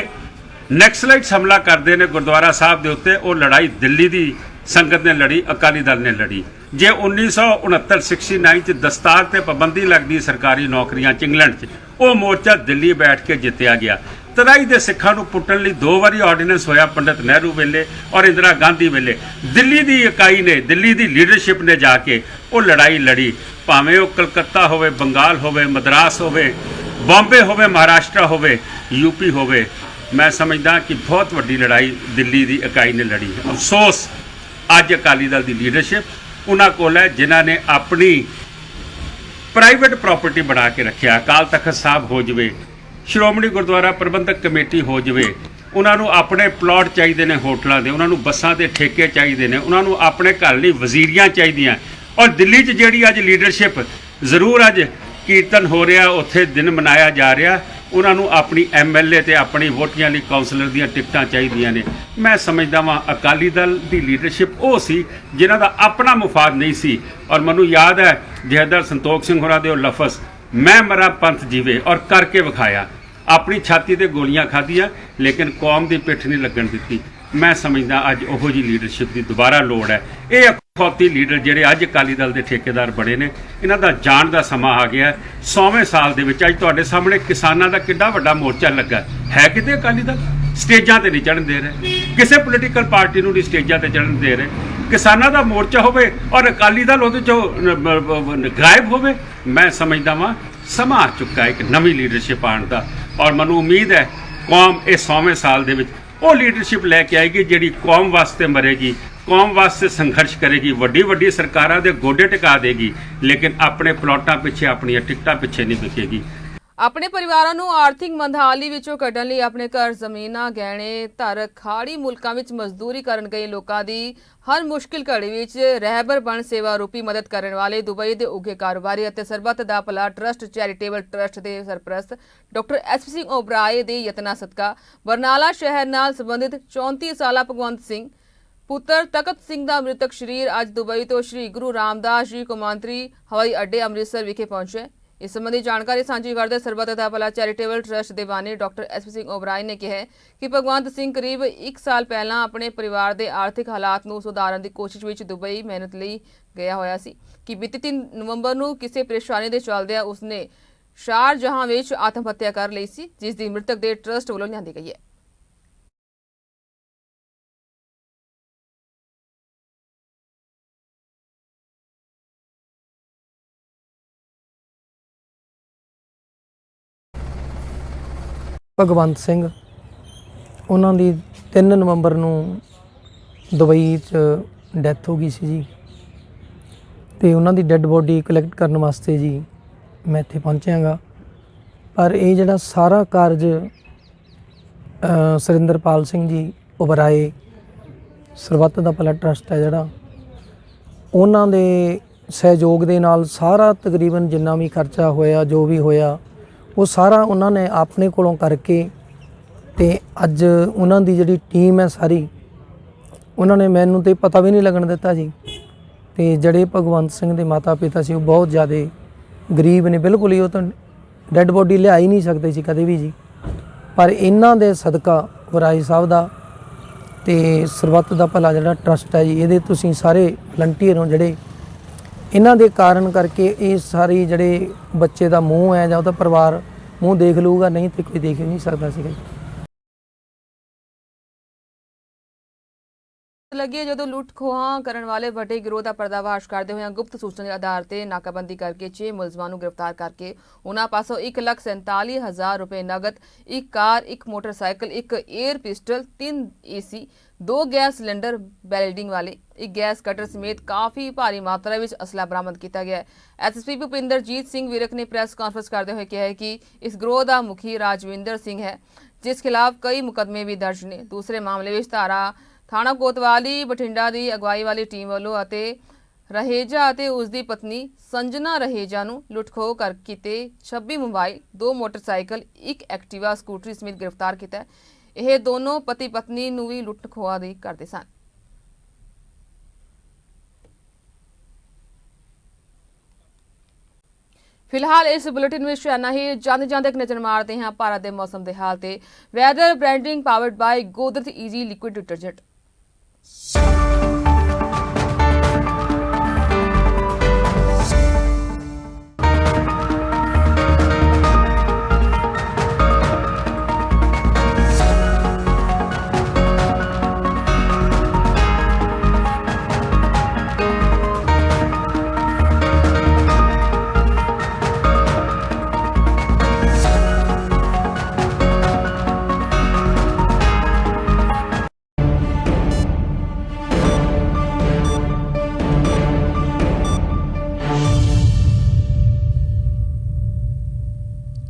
C: ਨੈਕਸਲਾਈਟਸ ਹਮਲਾ ਕਰਦੇ ਨੇ ਗੁਰਦੁਆਰਾ ਸਾਹਿਬ ਦੇ ਉੱਤੇ, ਉਹ ਲੜਾਈ ਦਿੱਲੀ ਦੀ ਸੰਗਤ ਨੇ ਲੜੀ, ਅਕਾਲੀ ਦਲ ਨੇ ਲੜੀ। ਜੇ 1969 'ਚ ਦਸਤਾਰ ਤੇ ਪਾਬੰਦੀ ਲੱਗਦੀ ਸਰਕਾਰੀ ਨੌਕਰੀਆਂ 'ਚ ਇੰਗਲੈਂਡ 'ਚ, ਉਹ ਮੋਰਚਾ ਦਿੱਲੀ ਬੈਠ ਕੇ ਜਿੱਤਿਆ ਗਿਆ। ਤਰਾਈ ਦੇ ਸਿੱਖਾਂ ਨੂੰ ਪੁੱਟਣ ਲਈ 2 ਵਾਰੀ ਆਰਡੀਨੈਂਸ ਹੋਇਆ, ਪੰਡਿਤ ਨਹਿਰੂ ਵੇਲੇ ਔਰ ਇੰਦਰਾ ਗਾਂਧੀ ਵੇਲੇ। ਦਿੱਲੀ ਦੀ ਇਕਾਈ ਨੇ, ਦਿੱਲੀ ਦੀ ਲੀਡਰਸ਼ਿਪ ਨੇ ਜਾ ਕੇ ਉਹ ਲੜਾਈ ਲੜੀ, ਭਾਵੇਂ ਉਹ ਕਲਕੱਤਾ ਹੋਵੇ, ਬੰਗਾਲ ਹੋਵੇ, ਮਦਰਾਸ ਹੋਵੇ, ਬੰਬੇ ਹੋਵੇ, ਮਹਾਰਾਸ਼ਟਰ ਹੋਵੇ, ਯੂਪੀ ਹੋਵੇ। ਮੈਂ ਸਮਝਦਾ ਕਿ ਬਹੁਤ ਵੱਡੀ ਲੜਾਈ ਦਿੱਲੀ ਦੀ ਇਕਾਈ ਨੇ ਲੜੀ। ਅਫਸੋਸ ਅੱਜ ਅਕਾਲੀ ਦਲ ਦੀ ਲੀਡਰਸ਼ਿਪ ਉਹਨਾਂ ਕੋਲ ਹੈ ਜਿਨ੍ਹਾਂ ਨੇ ਆਪਣੀ ਪ੍ਰਾਈਵੇਟ ਪ੍ਰਾਪਰਟੀ ਬਣਾ ਕੇ ਰੱਖਿਆ। ਅਕਾਲ ਤਖਤ ਸਾਹਿਬ ਹੋ ਜਾਵੇ, ਸ਼੍ਰੋਮਣੀ ਗੁਰਦੁਆਰਾ ਪ੍ਰਬੰਧਕ ਕਮੇਟੀ ਹੋ ਜਾਵੇ, ਉਹਨਾਂ ਨੂੰ ਆਪਣੇ ਪਲਾਟ ਚਾਹੀਦੇ ਨੇ ਹੋਟਲਾਂ ਦੇ, ਉਹਨਾਂ ਨੂੰ ਬੱਸਾਂ ਦੇ ਠੇਕੇ ਚਾਹੀਦੇ ਨੇ, ਉਹਨਾਂ ਨੂੰ ਆਪਣੇ ਘਰ ਲਈ ਵਜ਼ੀਰੀਆਂ ਚਾਹੀਦੀਆਂ। ਔਰ ਦਿੱਲੀ 'ਚ ਜਿਹੜੀ ਅੱਜ ਲੀਡਰਸ਼ਿਪ, ਜ਼ਰੂਰ ਅੱਜ ਕੀਰਤਨ ਹੋ ਰਿਹਾ, ਉੱਥੇ ਦਿਨ ਮਨਾਇਆ ਜਾ ਰਿਹਾ, ਉਹਨਾਂ ਨੂੰ ਆਪਣੀ ਐਮਐਲਏ ਤੇ ਆਪਣੀ ਵੋਟੀਆਂ ਲਈ ਕਾਉਂਸਲਰ ਦੀਆਂ ਟਿਕਟਾਂ ਚਾਹੀਦੀਆਂ ਨੇ। ਮੈਂ ਸਮਝਦਾ ਵਾਂ ਅਕਾਲੀ ਦਲ ਦੀ ਲੀਡਰਸ਼ਿਪ ਉਹ ਸੀ ਜਿਨ੍ਹਾਂ ਦਾ ਆਪਣਾ ਮੁਫਾਦ ਨਹੀਂ ਸੀ। ਔਰ ਮੈਨੂੰ ਯਾਦ ਹੈ ਜਥੇਦਾਰ ਸੰਤੋਖ ਸਿੰਘ ਹੋਰਾਂ ਦੇ ਉਹ ਲਫ਼ਜ਼, ਮੈਂ ਮਰਾਂ ਪੰਥ ਜੀਵੇ, ਔਰ ਕਰਕੇ ਵਿਖਾਇਆ। ਆਪਣੀ ਛਾਤੀ ਤੇ ਗੋਲੀਆਂ ਖਾਧੀਆਂ ਲੇਕਿਨ ਕੌਮ ਦੀ ਪਿੱਠ ਨਹੀਂ ਲੱਗਣ ਦਿੱਤੀ। ਮੈਂ ਸਮਝਦਾ ਅੱਜ ਉਹੋ ਜਿਹੀ ਲੀਡਰਸ਼ਿਪ ਦੀ ਦੁਬਾਰਾ ਲੋੜ ਹੈ। ਇਹ ਅਖੌਤੀ ਲੀਡਰ ਜਿਹੜੇ ਅੱਜ ਅਕਾਲੀ ਦਲ ਦੇ ਠੇਕੇਦਾਰ ਬਣੇ ਨੇ, ਇਹਨਾਂ ਦਾ ਜਾਣ ਦਾ ਸਮਾਂ ਆ ਗਿਆ। 100ਵੇਂ ਸਾਲ ਦੇ ਵਿੱਚ ਅੱਜ ਤੁਹਾਡੇ ਸਾਹਮਣੇ ਕਿਸਾਨਾਂ ਦਾ ਕਿੰਨਾ ਵੱਡਾ ਮੋਰਚਾ ਲੱਗਾ ਹੈ। ਕਿਤੇ ਅਕਾਲੀ ਦਲ ਸਟੇਜਾਂ ਤੇ ਨਹੀਂ ਚੜ੍ਹਨ ਦੇ ਰਹੇ, ਕਿਸੇ ਪੋਲੀਟੀਕਲ ਪਾਰਟੀ ਨੂੰ ਨਹੀਂ ਸਟੇਜਾਂ ਤੇ ਚੜ੍ਹਨ ਦੇ ਰਹੇ। ਕਿਸਾਨਾਂ ਦਾ ਮੋਰਚਾ ਹੋਵੇ ਔਰ ਅਕਾਲੀ ਦਲ ਉਹਦੇ 'ਚੋਂ ਗਾਇਬ ਹੋਵੇ। ਮੈਂ ਸਮਝਦਾ ਵਾਂ ਸਮਾਂ ਆ ਚੁੱਕਾ ਇੱਕ ਨਵੀਂ ਲੀਡਰਸ਼ਿਪ ਆਉਣ ਦਾ। ਔਰ ਮੈਨੂੰ ਉਮੀਦ ਹੈ ਕੌਮ ਇਹ 100ਵੇਂ ਸਾਲ ਦੇ ਵਿੱਚ ਉਹ ਲੀਡਰਸ਼ਿਪ ਲੈ ਕੇ ਆਏਗੀ ਜਿਹੜੀ ਕੌਮ ਵਾਸਤੇ ਮਰੇਗੀ, ਕੌਮ ਵਾਸਤੇ ਸੰਘਰਸ਼ ਕਰੇਗੀ, ਵੱਡੀ ਸਰਕਾਰਾਂ ਦੇ ਗੋਡੇ ਟਿਕਾ ਦੇਗੀ, ਲੇਕਿਨ ਆਪਣੇ ਪਲਾਟਾਂ ਪਿੱਛੇ, ਆਪਣੀਆਂ ਟਿਕਟਾਂ ਪਿੱਛੇ ਨਹੀਂ ਵਿਕੇਗੀ।
A: ਆਪਣੇ ਪਰਿਵਾਰਾਂ ਨੂੰ ਆਰਥਿਕ ਮੰਦਹਾਲੀ ਵਿੱਚੋਂ ਕੱਢਣ ਲਈ ਆਪਣੇ ਘਰ ਜ਼ਮੀਨਾਂ ਗਹਿਣੇ ਧਰ ਖਾੜੀ ਮੁਲਕਾਂ ਵਿੱਚ ਮਜ਼ਦੂਰੀ ਕਰਨ ਗਏ ਲੋਕਾਂ ਦੀ ਹਰ ਮੁਸ਼ਕਿਲ ਘੜੀ ਵਿੱਚ ਰਹਿਬਰ ਬਣ ਸੇਵਾ ਰੂਪੀ ਮਦਦ ਕਰਨ ਵਾਲੇ ਦੁਬਈ ਦੇ ਉੱਘੇ ਕਾਰੋਬਾਰੀ ਅਤੇ ਸਰਬੱਤ ਦਾ ਭਲਾ ਟਰਸਟ ਚੈਰੀਟੇਬਲ ਟਰਸਟ ਦੇ ਸਰਪ੍ਰਸਤ ਡਾਕਟਰ ਐਸ ਸਿੰਘ ਓਬਰਾਏ ਦੇ ਯਤਨਾਂ ਸਦਕਾ ਬਰਨਾਲਾ ਸ਼ਹਿਰ ਨਾਲ ਸੰਬੰਧਿਤ 34 ਸਾਲਾ ਭਗਵੰਤ ਸਿੰਘ ਪੁੱਤਰ ਤਖਤ ਸਿੰਘ ਦਾ ਮ੍ਰਿਤਕ ਸ਼ਰੀਰ ਅੱਜ ਦੁਬਈ ਤੋਂ ਸ਼੍ਰੀ ਗੁਰੂ ਰਾਮਦਾਸ ਜੀ ਕੌਮਾਂਤਰੀ ਹਵਾਈ ਅੱਡੇ ਅੰਮ੍ਰਿਤਸਰ ਵਿਖੇ ਪਹੁੰਚੇ। इस संबंधी जानकारी साझी करते सरबत दा भला चैरिटेबल ट्रस्ट के बानी डॉक्टर एस सिंह ओबराय ने कहा कि भगवंत सिंह करीब 1 साल पहला अपने परिवार के आर्थिक हालात को सुधारन की कोशिश में दुबई मेहनत ਲਈ गया होया सी कि बीती 3 नवंबर ਨੂੰ ਕਿਸੇ ਪਰੇਸ਼ਾਨੀ ਦੇ ਚੱਲਦਿਆਂ ਉਸਨੇ ਸ਼ਾਰਜਹਾਂ ਵਿੱਚ ਆਤਮ ਹੱਤਿਆ ਕਰ ਲਈ ਸੀ, ਜਿਸ ਦੀ ਮ੍ਰਿਤਕ ਦੇ ਟਰਸਟ ਵੱਲੋਂ ਲਿਆਂਦੀ ਗਈ ਹੈ।
G: ਭਗਵੰਤ ਸਿੰਘ ਉਹਨਾਂ ਦੀ 3 ਨਵੰਬਰ ਨੂੰ ਦੁਬਈ 'ਚ ਡੈਥ ਹੋ ਗਈ ਸੀ ਜੀ, ਤੇ ਉਹਨਾਂ ਦੀ ਡੈੱਡ ਬੋਡੀ ਕਲੈਕਟ ਕਰਨ ਵਾਸਤੇ ਜੀ ਮੈਂ ਇੱਥੇ ਪਹੁੰਚਿਆਗਾ। ਪਰ ਇਹ ਜਿਹੜਾ ਸਾਰਾ ਕਾਰਜ ਸੁਰਿੰਦਰਪਾਲ ਸਿੰਘ ਜੀ ਉਬਰਾਏ ਸਰਬੱਤ ਦਾ ਭਲਾ ਟਰਸਟ ਹੈ ਜਿਹੜਾ, ਉਹਨਾਂ ਦੇ ਸਹਿਯੋਗ ਦੇ ਨਾਲ ਸਾਰਾ ਤਕਰੀਬਨ ਜਿੰਨਾ ਵੀ ਖਰਚਾ ਹੋਇਆ ਜੋ ਵੀ ਹੋਇਆ ਉਹ ਸਾਰਾ ਉਹਨਾਂ ਨੇ ਆਪਣੇ ਕੋਲੋਂ ਕਰਕੇ ਤੇ ਅੱਜ ਉਹਨਾਂ ਦੀ ਜਿਹੜੀ ਟੀਮ ਹੈ ਸਾਰੀ ਉਹਨਾਂ ਨੇ ਮੈਨੂੰ ਤੇ ਪਤਾ ਵੀ ਨਹੀਂ ਲੱਗਣ ਦਿੱਤਾ ਜੀ। ਤੇ ਜਿਹੜੇ ਭਗਵੰਤ ਸਿੰਘ ਦੇ ਮਾਤਾ ਪਿਤਾ ਸੀ ਉਹ ਬਹੁਤ ਜ਼ਿਆਦਾ ਗਰੀਬ ਨੇ, ਬਿਲਕੁਲ ਹੀ ਉਹ ਤਾਂ ਡੈੱਡ ਬੋਡੀ ਲਿਆ ਹੀ ਨਹੀਂ ਸਕਦੇ ਸੀ ਕਦੇ ਵੀ ਜੀ। ਪਰ ਇਹਨਾਂ ਦੇ ਸਦਕਾ ਵਰਾਈ ਸਾਹਿਬ ਦਾ ਤੇ ਸਰਬੱਤ ਦਾ ਭਲਾ ਜਿਹੜਾ ਟਰਸਟ ਹੈ ਜੀ, ਇਹਦੇ ਤੁਸੀਂ ਸਾਰੇ ਵਲੰਟੀਅਰ ਹੋ ਜਿਹੜੇ, ਇਹਨਾਂ ਦੇ ਕਾਰਨ ਕਰਕੇ ਇਹ ਸਾਰੀ ਜਿਹੜੇ ਬੱਚੇ ਦਾ ਮੂੰਹ ਹੈ ਜਾਂ ਉਹਦਾ ਪਰਿਵਾਰ ਮੂੰਹ ਦੇਖ ਲੂਗਾ, ਨਹੀਂ ਤੇ ਕੋਈ ਦੇਖ ਨਹੀਂ ਸਕਦਾ ਸੀਗਾ ਜੀ।
A: ਲੱਗੀ ਹੈ ਜਦੋਂ ਲੁੱਟ ਖੋਹਾਂ ਕਰਨ ਵਾਲੇ ਵੱਡੇ ਗਿਰੋਹ ਦਾ ਪਰਦਾਫਾਸ਼ ਕਰਦੇ ਹੋਏ ਗੁਪਤ ਸੂਚਨਾ ਦੇ ਆਧਾਰ ਤੇ ਨਾਕਾਬੰਦੀ ਕਰਕੇ 6 ਮੁਲਜ਼ਮਾਂ ਨੂੰ ਗ੍ਰਿਫਤਾਰ ਕਰਕੇ ਉਹਨਾਂ ਪਾਸੋਂ 1,47,000 ਰੁਪਏ ਨਗਦ, ਇੱਕ ਕਾਰ, ਇੱਕ ਮੋਟਰਸਾਈਕਲ, ਇੱਕ air pistol, 3 AC, 2 gas cylinder welding ਵਾਲੇ, ਇੱਕ ਗੈਸ ਕਟਰ ਸਮੇਤ ਕਾਫੀ ਭਾਰੀ ਮਾਤਰਾ ਵਿੱਚ ਅਸਲਾ ਬਰਾਮਦ ਕੀਤਾ ਗਿਆ ਹੈ। ਐਸਐਸਪੀ ਭੁਪਿੰਦਰਜੀਤ ਸਿੰਘ ਵਿਰਕ ਨੇ ਪ੍ਰੈਸ ਕਾਨਫਰੰਸ ਕਰਦੇ ਹੋਏ ਕਿਹਾ ਕਿ ਇਸ ਗਿਰੋਹ ਦਾ ਮੁਖੀ ਰਾਜਵਿੰਦਰ ਸਿੰਘ ਹੈ, ਜਿਸ ਖਿਲਾਫ ਕਈ ਮੁਕੱਦਮੇ ਵੀ ਦਰਜ ਨੇ। ਦੂਸਰੇ ਮਾਮਲੇ ਵਿੱਚ ਥਾਣਾ ਕੋਤਵਾਲੀ ਬਠਿੰਡਾ ਦੀ ਅਗਵਾਈ ਵਾਲੀ ਟੀਮ ਵੱਲੋਂ ਅਤੇरहेजा ਅਤੇ ਉਸ ਦੀ ਪਤਨੀ ਸੰਜਨਾ रहेजा ਨੂੰ ਲੁੱਟਖੋਹ ਕਰ ਕੀਤੇ 26 ਮੋਬਾਈਲ, 2 ਮੋਟਰਸਾਈਕਲ, 1 ਐਕਟਿਵਾ ਸਕੂਟਰੀ ਸਮੇਤ ਗ੍ਰਿਫਤਾਰ ਕੀਤਾ। ਇਹ ਦੋਨੋਂ ਪਤੀ ਪਤਨੀ ਨੂੰ ਵੀ ਲੁੱਟਖੋਹਾਂ ਦੀ ਕਰਦੇ ਸਨ। फिलहाल इस बुलेटिन में इतना ही। जाते जाते एक नजर मारते हैं भारत के मौसम के हाल से। Weather branding powered by Godrej easy liquid detergent.